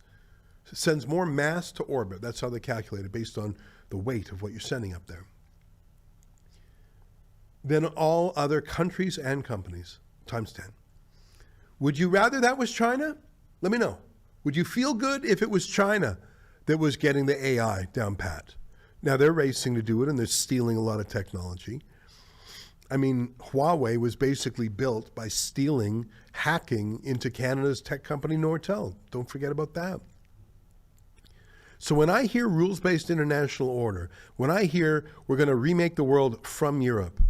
sends more mass to orbit. That's how they calculate it, based on the weight of what you're sending up there, than all other countries and companies, times 10. Would you rather that was China? Let me know. Would you feel good if it was China that was getting the AI down pat? Now, they're racing to do it, and they're stealing a lot of technology. I mean, Huawei was basically built by stealing, hacking into Canada's tech company Nortel. Don't forget about that. So when I hear rules-based international order, when I hear we're going to remake the world from Europe,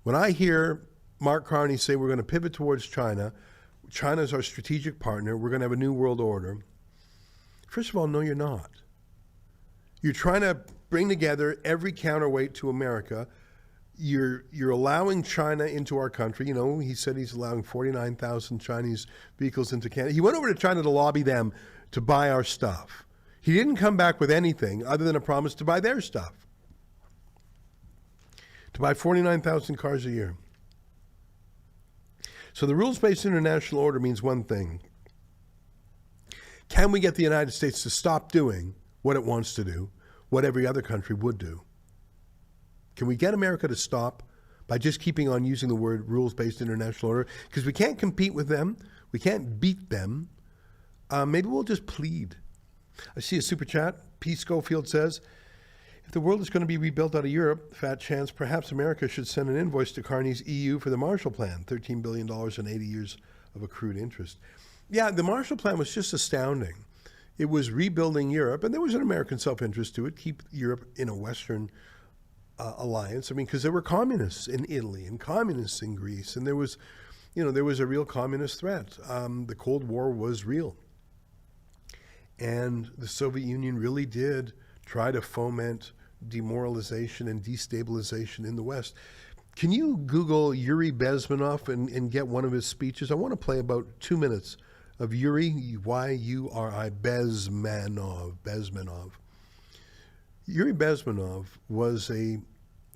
when I hear Mark Carney say we're going to pivot towards China, China's our strategic partner, we're going to have a new world order. First of all, no, you're not. You're trying to bring together every counterweight to America. You're allowing China into our country. You know, he said he's allowing 49,000 Chinese vehicles into Canada. He went over to China to lobby them to buy our stuff. He didn't come back with anything other than a promise to buy their stuff. To buy 49,000 cars a year. So the rules-based international order means one thing. Can we get the United States to stop doing what it wants to do, what every other country would do? Can we get America to stop by just keeping on using the word rules-based international order? Because we can't compete with them. We can't beat them. Maybe we'll just plead. I see a super chat. P. Schofield says, if the world is going to be rebuilt out of Europe, fat chance, perhaps America should send an invoice to Carney's EU for the Marshall Plan, $13 billion and 80 years of accrued interest. Yeah, the Marshall Plan was just astounding. It was rebuilding Europe, and there was an American self-interest to it, keep Europe in a Western alliance. I mean, because there were communists in Italy and communists in Greece, and there was a real communist threat. The Cold War was real. And the Soviet Union really did try to foment demoralization and destabilization in the West. Can you Google Yuri Bezmenov and get one of his speeches? I want to play about 2 minutes of Yuri, Y-U-R-I, Bezmenov. Yuri Bezmenov was a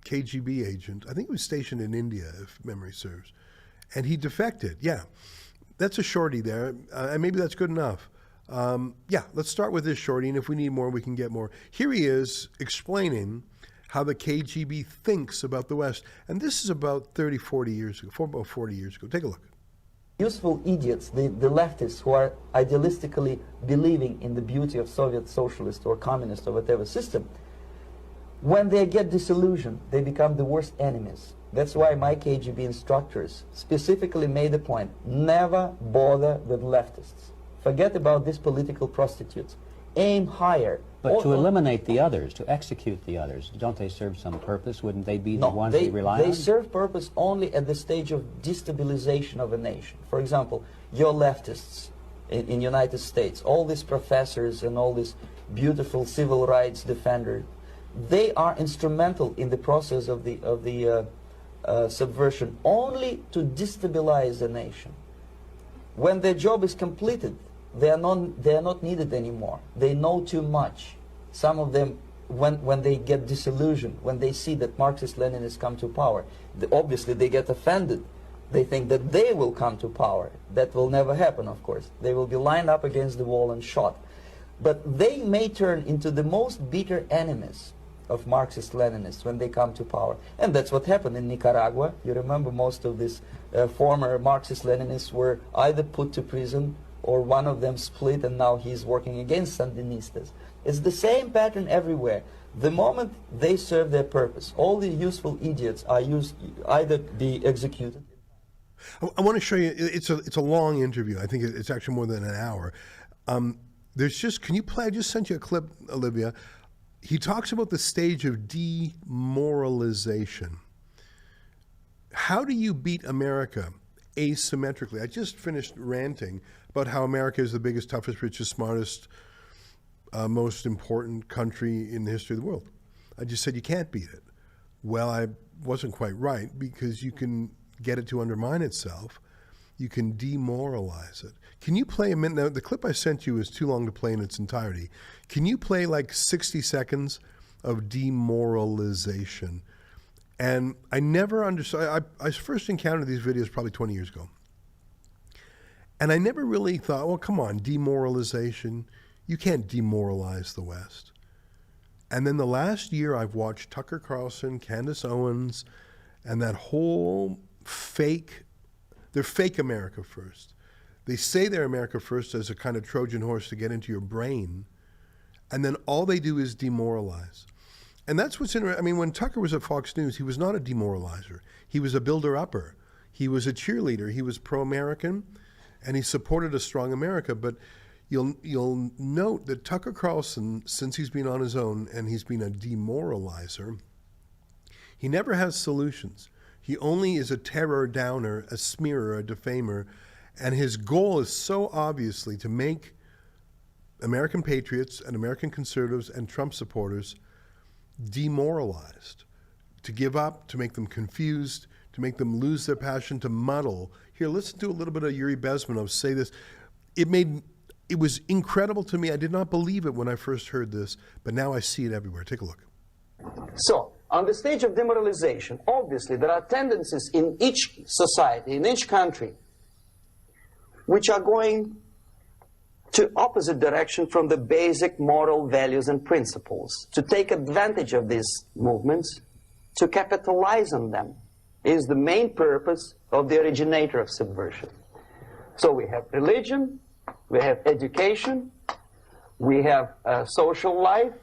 KGB agent. I think he was stationed in India, if memory serves. And he defected. Yeah, that's a shorty there. And maybe that's good enough. Yeah, let's start with this shorty, and if we need more, we can get more. Here he is explaining how the KGB thinks about the West. And this is about 30, 40 years ago, about 40 years ago. Take a look. Useful idiots, the leftists who are idealistically believing in the beauty of Soviet socialist or communist or whatever system, when they get disillusioned, they become the worst enemies. That's why my KGB instructors specifically made the point, never bother with leftists. Forget about these political prostitutes. Aim higher. But to eliminate the others, to execute the others, don't they serve some purpose? Wouldn't they be the ones they rely on? They serve purpose only at the stage of destabilization of a nation. For example, your leftists in United States, all these professors and all these beautiful civil rights defenders, they are instrumental in the process of the subversion only to destabilize the nation. When their job is completed, they are not needed anymore. They know too much. Some of them, when they get disillusioned, when they see that Marxist-Leninists come to power, obviously they get offended. They think that they will come to power. That will never happen, of course. They will be lined up against the wall and shot. But they may turn into the most bitter enemies of Marxist-Leninists when they come to power. And that's what happened in Nicaragua. You remember most of these former Marxist-Leninists were either put to prison or one of them split, and now he's working against Sandinistas. It's the same pattern everywhere. The moment they serve their purpose, all the useful idiots are either be executed. I want to show you, it's a long interview. I think it's actually more than an hour. Can you play, I just sent you a clip, Olivia. He talks about the stage of demoralization. How do you beat America asymmetrically? I just finished ranting about how America is the biggest, toughest, richest, smartest, most important country in the history of the world. I just said you can't beat it. Well, I wasn't quite right, because you can get it to undermine itself. You can demoralize it. Can you play a minute? Now, the clip I sent you is too long to play in its entirety. Can you play like 60 seconds of demoralization? And I never understood. I first encountered these videos probably 20 years ago. And I never really thought, well, come on, demoralization. You can't demoralize the West. And then the last year I've watched Tucker Carlson, Candace Owens, and that whole fake, they're fake America first. They say they're America First as a kind of Trojan horse to get into your brain, and then all they do is demoralize. And that's what's interesting. I mean, when Tucker was at Fox News, he was not a demoralizer. He was a builder-upper. He was a cheerleader. He was pro-American, and he supported a strong America. But you'll note that Tucker Carlson, since he's been on his own and he's been a demoralizer, he never has solutions. He only is a terror downer, a smearer, a defamer, and his goal is so obviously to make American patriots and American conservatives and Trump supporters demoralized, to give up, to make them confused, to make them lose their passion, to muddle. Here, listen to a little bit of Yuri Bezmenov say this. It was incredible to me. I did not believe it when I first heard this, but now I see it everywhere. Take a look. So, on the stage of demoralization, obviously there are tendencies in each society, in each country, which are going to opposite direction from the basic moral values and principles. To take advantage of these movements, to capitalize on them, is the main purpose of the originator of subversion. So we have religion, we have education, we have social life,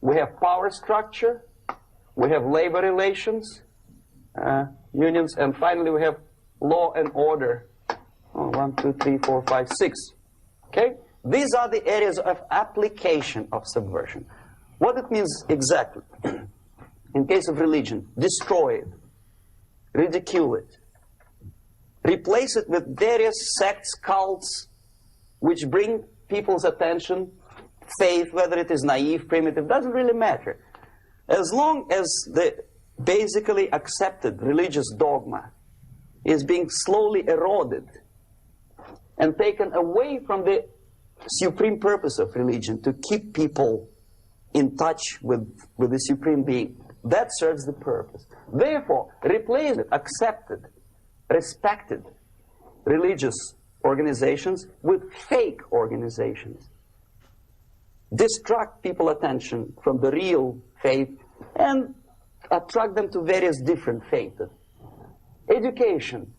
we have power structure, we have labor relations, unions, and finally we have law and order. 1, 2, 3, 4, 5, 6. Okay? These are the areas of application of subversion. What it means exactly? In case of religion, destroy it, ridicule it, replace it with various sects, cults, which bring people's attention, faith, whether it is naive, primitive, doesn't really matter. As long as the basically accepted religious dogma is being slowly eroded and taken away from the supreme purpose of religion, to keep people in touch with the supreme being, that serves the purpose. Therefore, replace it, accepted, respected religious organizations with fake organizations. Distract people's attention from the real faith and attract them to various different faiths. Education.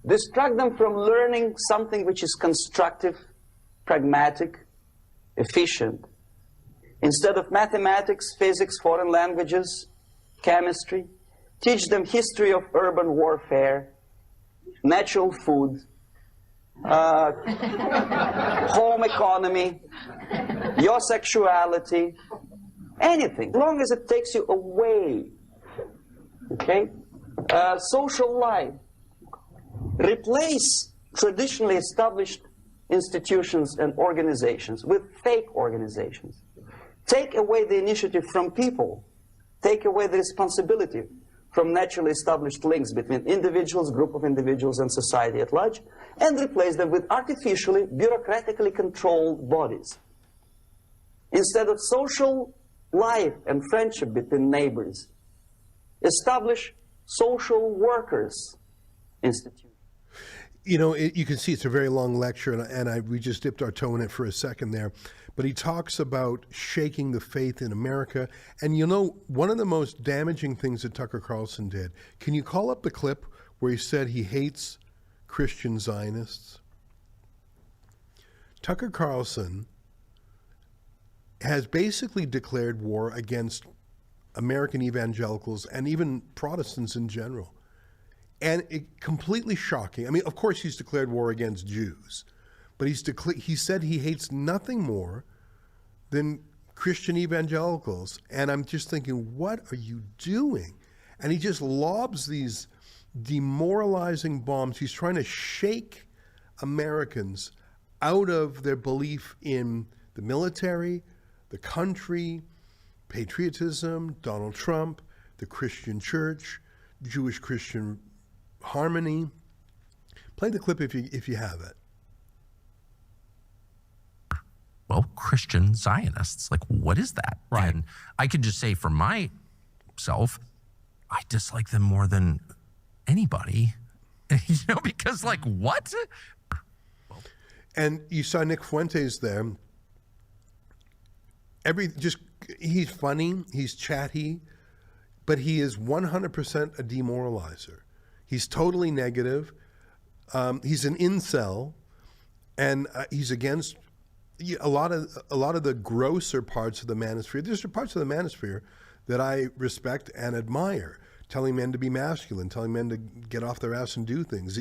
Distract them from learning something which is constructive, pragmatic, efficient. Instead of mathematics, physics, foreign languages, chemistry, teach them history of urban warfare, natural food, home economy, your sexuality, anything, as long as it takes you away, okay? Social life. Replace traditionally established institutions and organizations with fake organizations. Take away the initiative from people. Take away the responsibility from naturally established links between individuals, group of individuals, and society at large, and replace them with artificially, bureaucratically controlled bodies. Instead of social life and friendship between neighbors, establish social workers institute. You know, you can see it's a very long lecture, and we just dipped our toe in it for a second there. But he talks about shaking the faith in America. And you know, one of the most damaging things that Tucker Carlson did, can you call up the clip where he said he hates Christian Zionists? Tucker Carlson has basically declared war against American evangelicals and even Protestants in general. And it completely shocking. I mean, of course he's declared war against Jews, but he said he hates nothing more than Christian evangelicals. And I'm just thinking, what are you doing? And he just lobs these demoralizing bombs. He's trying to shake Americans out of their belief in the military, the country, patriotism, Donald Trump, the Christian church, Jewish Christian harmony. Play the clip if you have it. Well, Christian Zionists, like, what is that? Right. And I could just say for myself, I dislike them more than anybody, you know, because like, what? And you saw Nick Fuentes there. He's funny, he's chatty, but he is 100% a demoralizer. He's totally negative. He's an incel, and he's against a lot of the grosser parts of the manosphere. There's parts of the manosphere that I respect and admire. Telling men to be masculine, telling men to get off their ass and do things.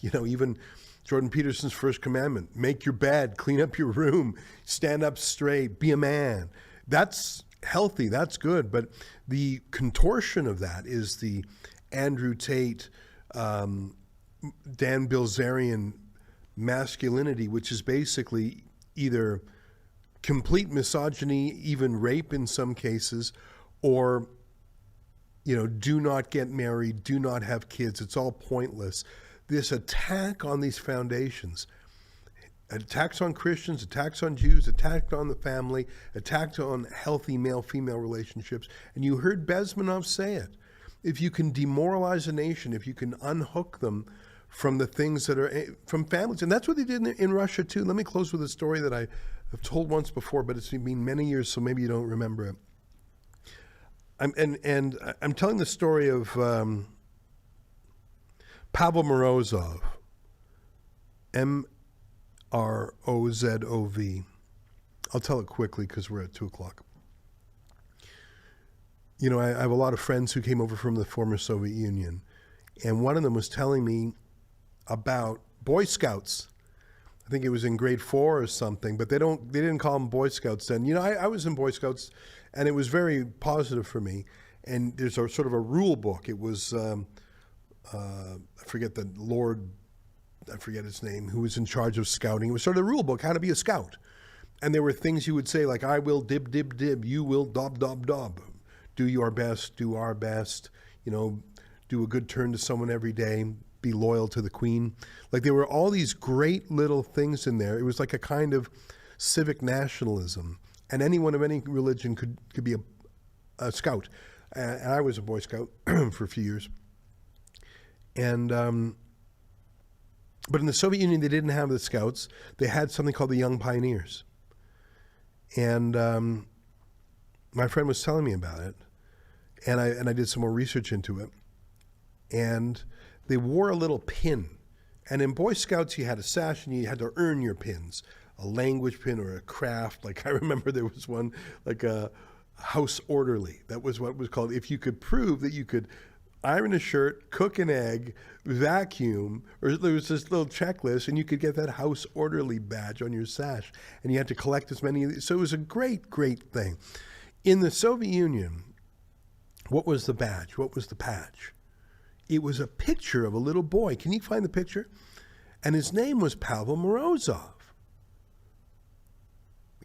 Even Jordan Peterson's first commandment: make your bed, clean up your room, stand up straight, be a man. That's healthy, that's good. But the contortion of that is the Andrew Tate, Dan Bilzerian masculinity, which is basically either complete misogyny, even rape in some cases, or do not get married, do not have kids. It's all pointless. This attack on these foundations, attacks on Christians, attacks on Jews, attacks on the family, attacks on healthy male-female relationships. And you heard Bezmenov say it. If you can demoralize a nation, if you can unhook them from the things that are from families, and that's what they did in Russia too. Let me close with a story that I have told once before, but it's been many years, so maybe you don't remember it. I'm telling the story of Pavel Morozov, M-R-O-Z-O-V. I'll tell it quickly because we're at 2 o'clock. I have a lot of friends who came over from the former Soviet Union, and one of them was telling me about Boy Scouts. I think it was in grade 4 or something, but they didn't call them Boy Scouts then. I was in Boy Scouts, and it was very positive for me. And there's a sort of a rule book. It was, I forget his name, who was in charge of scouting. It was sort of a rule book, how to be a scout. And there were things you would say like, I will dib, dib, dib, you will dob, dob, dob. Do your best, do our best, do a good turn to someone every day, be loyal to the queen. Like there were all these great little things in there. It was like a kind of civic nationalism. And anyone of any religion could be a scout. And I was a Boy Scout for a few years. And but in the Soviet Union, they didn't have the Scouts. They had something called the Young Pioneers. And my friend was telling me about it. And I did some more research into it. And they wore a little pin. And in Boy Scouts, you had a sash and you had to earn your pins. A language pin or a craft. Like I remember there was one, like a house orderly. That was what it was called. If you could prove that you could iron a shirt, cook an egg, vacuum, or there was this little checklist, and you could get that house orderly badge on your sash. And you had to collect as many of these. So it was a great, great thing. In the Soviet Union, what was the badge? What was the patch? It was a picture of a little boy. Can you find the picture? And his name was Pavel Morozov.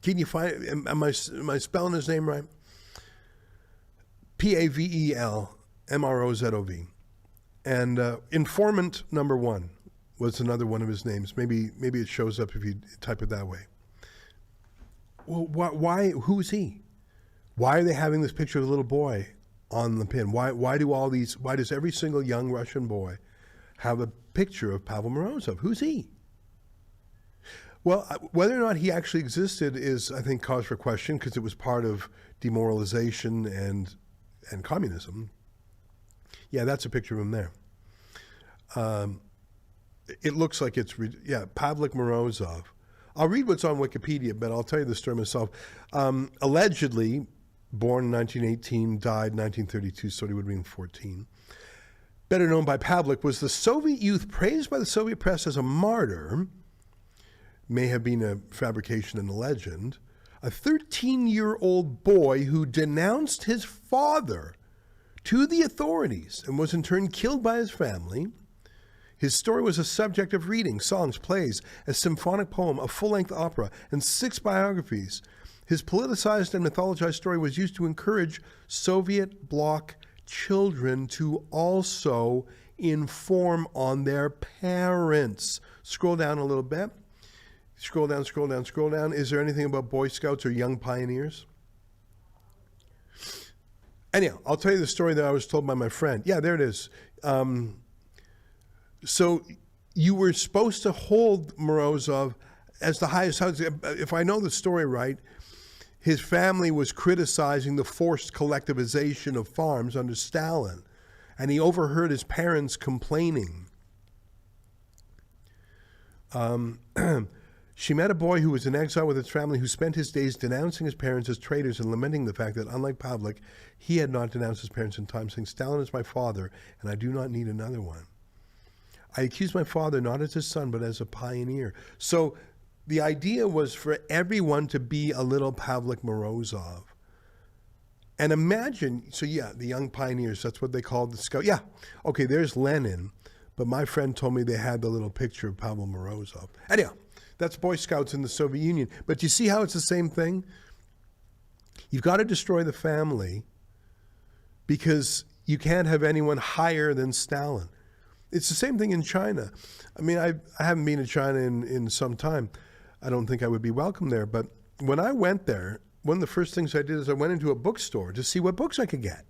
Can you find, am I spelling his name right? P-A-V-E-L-M-R-O-Z-O-V. And informant number 1 was another one of his names. Maybe it shows up if you type it that way. Well, why? Who's he? Why are they having this picture of the little boy on the pin? Why does every single young Russian boy have a picture of Pavel Morozov? Who's he? Well, whether or not he actually existed is, I think, cause for question because it was part of demoralization and communism. Yeah, that's a picture of him there. It looks like it's, Pavlik Morozov. I'll read what's on Wikipedia, but I'll tell you the story myself. Allegedly, born in 1918, died in 1932, so he would have been 14. Better known by Pavlik, was the Soviet youth praised by the Soviet press as a martyr, may have been a fabrication and a legend, a 13-year-old boy who denounced his father to the authorities and was in turn killed by his family. His story was a subject of reading, songs, plays, a symphonic poem, a full-length opera, and 6 biographies. His politicized and mythologized story was used to encourage Soviet bloc children to also inform on their parents. Scroll down a little bit. Scroll down, scroll down, scroll down. Is there anything about Boy Scouts or Young Pioneers? Anyhow, I'll tell you the story that I was told by my friend. Yeah, there it is. So you were supposed to hold Morozov as the highest house. If I know the story right, his family was criticizing the forced collectivization of farms under Stalin, and he overheard his parents complaining She met a boy who was in exile with his family, who spent his days denouncing his parents as traitors and lamenting the fact that, unlike Pavlik, he had not denounced his parents in time, saying, "Stalin is my father, and I do not need another one. I accuse my father not as his son, but as a pioneer." So the idea was for everyone to be a little Pavlik Morozov. And imagine, so yeah, the young pioneers, that's what they called the scout. Yeah, okay, there's Lenin, but my friend told me they had the little picture of Pavel Morozov. Anyhow, that's Boy Scouts in the Soviet Union. But you see how it's the same thing? You've got to destroy the family because you can't have anyone higher than Stalin. It's the same thing in China. I mean, I haven't been to China in some time. I don't think I would be welcome there. But when I went there, one of the first things I did is I went into a bookstore to see what books I could get.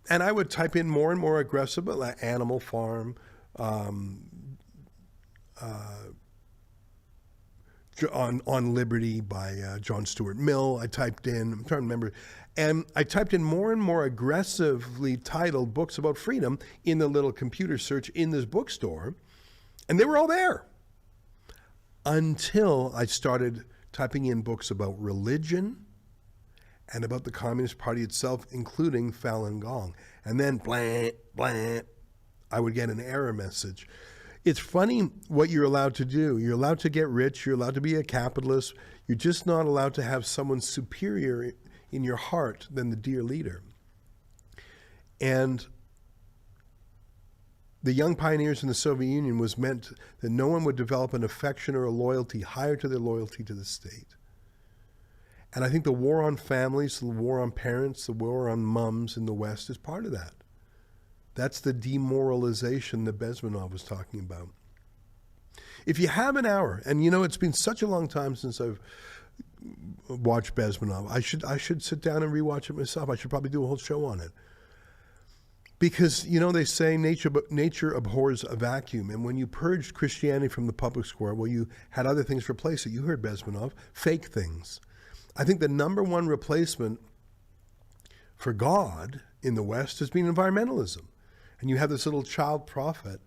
And I would type in more and more aggressive, like Animal Farm, on Liberty by John Stuart Mill. I typed in, I'm trying to remember, and I typed in more and more aggressively titled books about freedom in the little computer search in this bookstore, and they were all there. Until I started typing in books about religion and about the Communist Party itself, including Falun Gong. And then, blank, blank, I would get an error message. It's funny what you're allowed to do. You're allowed to get rich. You're allowed to be a capitalist. You're just not allowed to have someone superior in your heart than the dear leader. And the young pioneers in the Soviet Union was meant that no one would develop an affection or a loyalty higher to their loyalty to the state. And I think the war on families, the war on parents, the war on mums in the West is part of that. That's the demoralization that Bezmenov was talking about. If you have an hour, and you know, it's been such a long time since I've watched Bezmenov, I should sit down and rewatch it myself. I should probably do a whole show on it. Because, you know, they say nature abhors a vacuum. And when you purged Christianity from the public square, well, you had other things replace it. You heard Bezmenov, fake things. I think the number one replacement for God in the West has been environmentalism. And you have this little child prophet,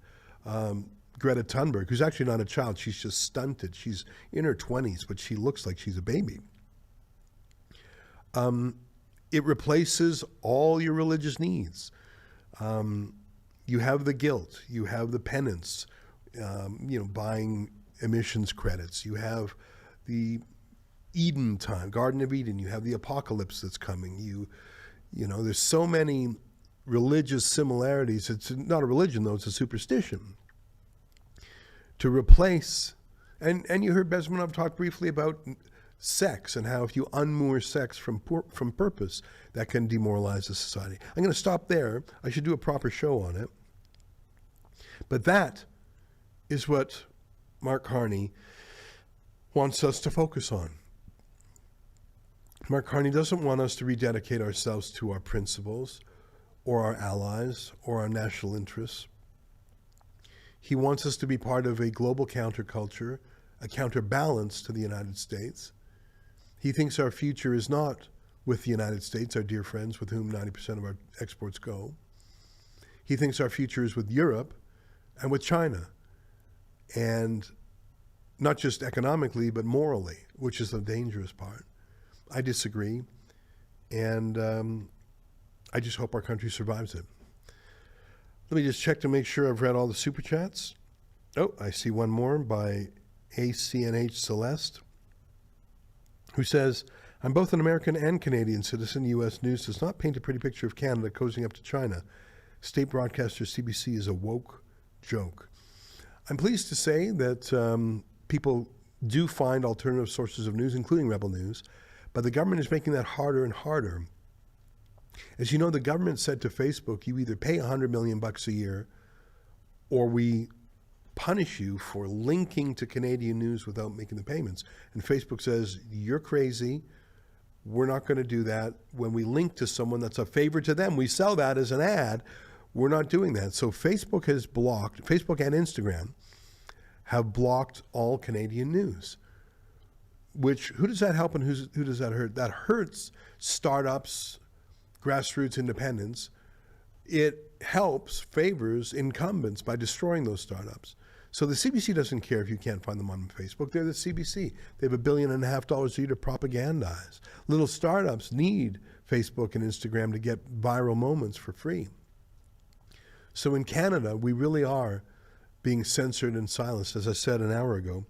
Greta Thunberg, who's actually not a child. She's just stunted. She's in her 20s, but she looks like she's a baby. It replaces all your religious needs. You have the guilt, you have the penance, you know, buying emissions credits. You have the Eden time, Garden of Eden. You have the apocalypse that's coming. You know, there's so many religious similarities. It's not a religion, though. It's a superstition. To replace, and you heard Bezmenov talk briefly about sex and how if you unmoor sex from purpose, that can demoralize the society. I'm going to stop there. I should do a proper show on it. But that is what Mark Carney wants us to focus on. Mark Carney doesn't want us to rededicate ourselves to our principles or our allies or our national interests. He wants us to be part of a global counterculture, a counterbalance to the United States. He thinks our future is not with the United States, our dear friends with whom 90% of our exports go. He thinks our future is with Europe and with China. And not just economically, but morally, which is the dangerous part. I disagree. And I just hope our country survives it. Let me just check to make sure I've read all the super chats. Oh, I see one more by ACNH Celeste, who says, "I'm both an American and Canadian citizen. U.S. news does not paint a pretty picture of Canada cozying up to China. State broadcaster CBC is a woke joke." I'm pleased to say that people do find alternative sources of news, including Rebel News, but the government is making that harder and harder. As you know, the government said to Facebook, you either pay $100 million a year or we punish you for linking to Canadian news without making the payments. And Facebook says, you're crazy. We're not going to do that. When we link to someone that's a favor to them, we sell that as an ad. We're not doing that. So Facebook has blocked, Facebook and Instagram have blocked all Canadian news. Which, who does that help and who does that hurt? That hurts startups, grassroots independence. It helps, favors incumbents by destroying those startups. So the CBC doesn't care if you can't find them on Facebook. They're the CBC. They have $1.5 billion a year to propagandize. Little startups need Facebook and Instagram to get viral moments for free. So in Canada, we really are being censored and silenced. As I said an hour ago,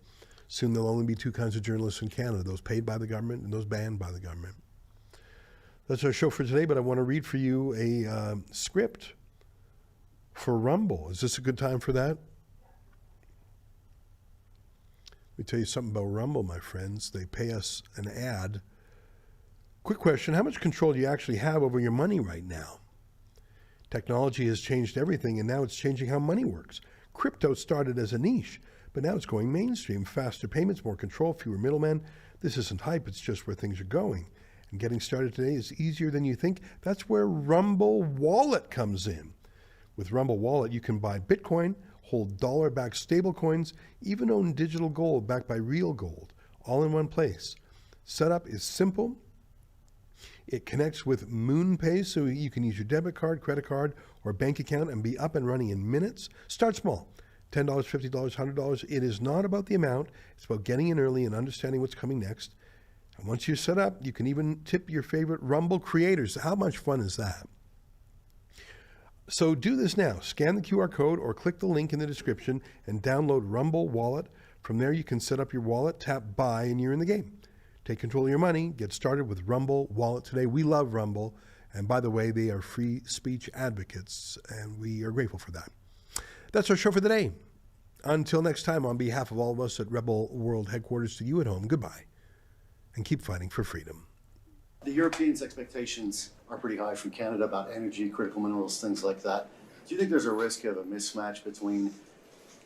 soon there'll only be two kinds of journalists in Canada, those paid by the government and those banned by the government. That's our show for today, but I want to read for you a script for Rumble. Is this a good time for that? Let me tell you something about Rumble, my friends. They pay us an ad. Quick question, how much control do you actually have over your money right now? Technology has changed everything, and now it's changing how money works. Crypto started as a niche, but now it's going mainstream. Faster payments, more control, fewer middlemen. This isn't hype, it's just where things are going. And getting started today is easier than you think. That's where Rumble Wallet comes in. With Rumble Wallet, you can buy Bitcoin, hold dollar-backed stablecoins, even own digital gold backed by real gold, all in one place. Setup is simple. It connects with MoonPay, so you can use your debit card, credit card, or bank account and be up and running in minutes. Start small. $10, $50, $100. It is not about the amount. It's about getting in early and understanding what's coming next. And once you're set up, you can even tip your favorite Rumble creators. How much fun is that? So do this now. Scan the QR code or click the link in the description and download Rumble Wallet. From there, you can set up your wallet, tap buy, and you're in the game. Take control of your money. Get started with Rumble Wallet today. We love Rumble. And by the way, they are free speech advocates, and we are grateful for that. That's our show for the day. Until next time, on behalf of all of us at Rebel World Headquarters, to you at home, goodbye, and keep fighting for freedom. The Europeans' expectations are pretty high from Canada about energy, critical minerals, things like that. Do you think there's a risk of a mismatch between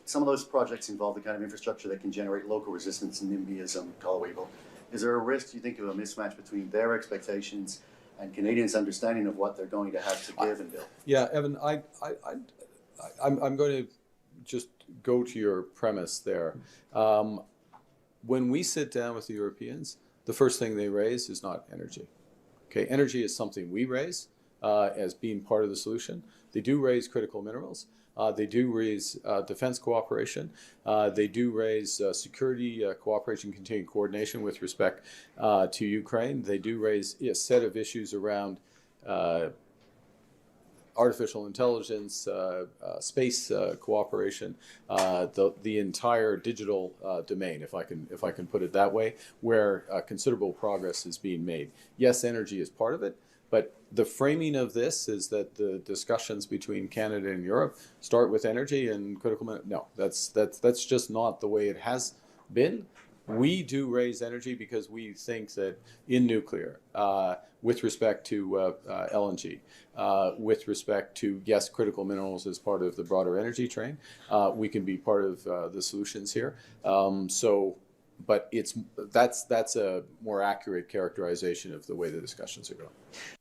some of those projects involve the kind of infrastructure that can generate local resistance and NIMBYism, call it what you will? Is there a risk, do you think, of a mismatch between their expectations and Canadians' understanding of what they're going to have to give and build? Yeah, Evan, I'm going to just go to your premise there. When we sit down with the Europeans, the first thing they raise is not energy. Okay, energy is something we raise as being part of the solution. They do raise critical minerals. They do raise defense cooperation. They do raise security cooperation, continuing coordination with respect to Ukraine. They do raise a set of issues around artificial intelligence, space cooperation, the entire digital domain, if I can put it that way, where considerable progress is being made. Yes, energy is part of it, but the framing of this is that the discussions between Canada and Europe start with energy and critical minerals. No, that's just not the way it has been. We do raise energy because we think that in nuclear, with respect to LNG, with respect to, yes, critical minerals as part of the broader energy train, we can be part of the solutions here. But that's a more accurate characterization of the way the discussions are going.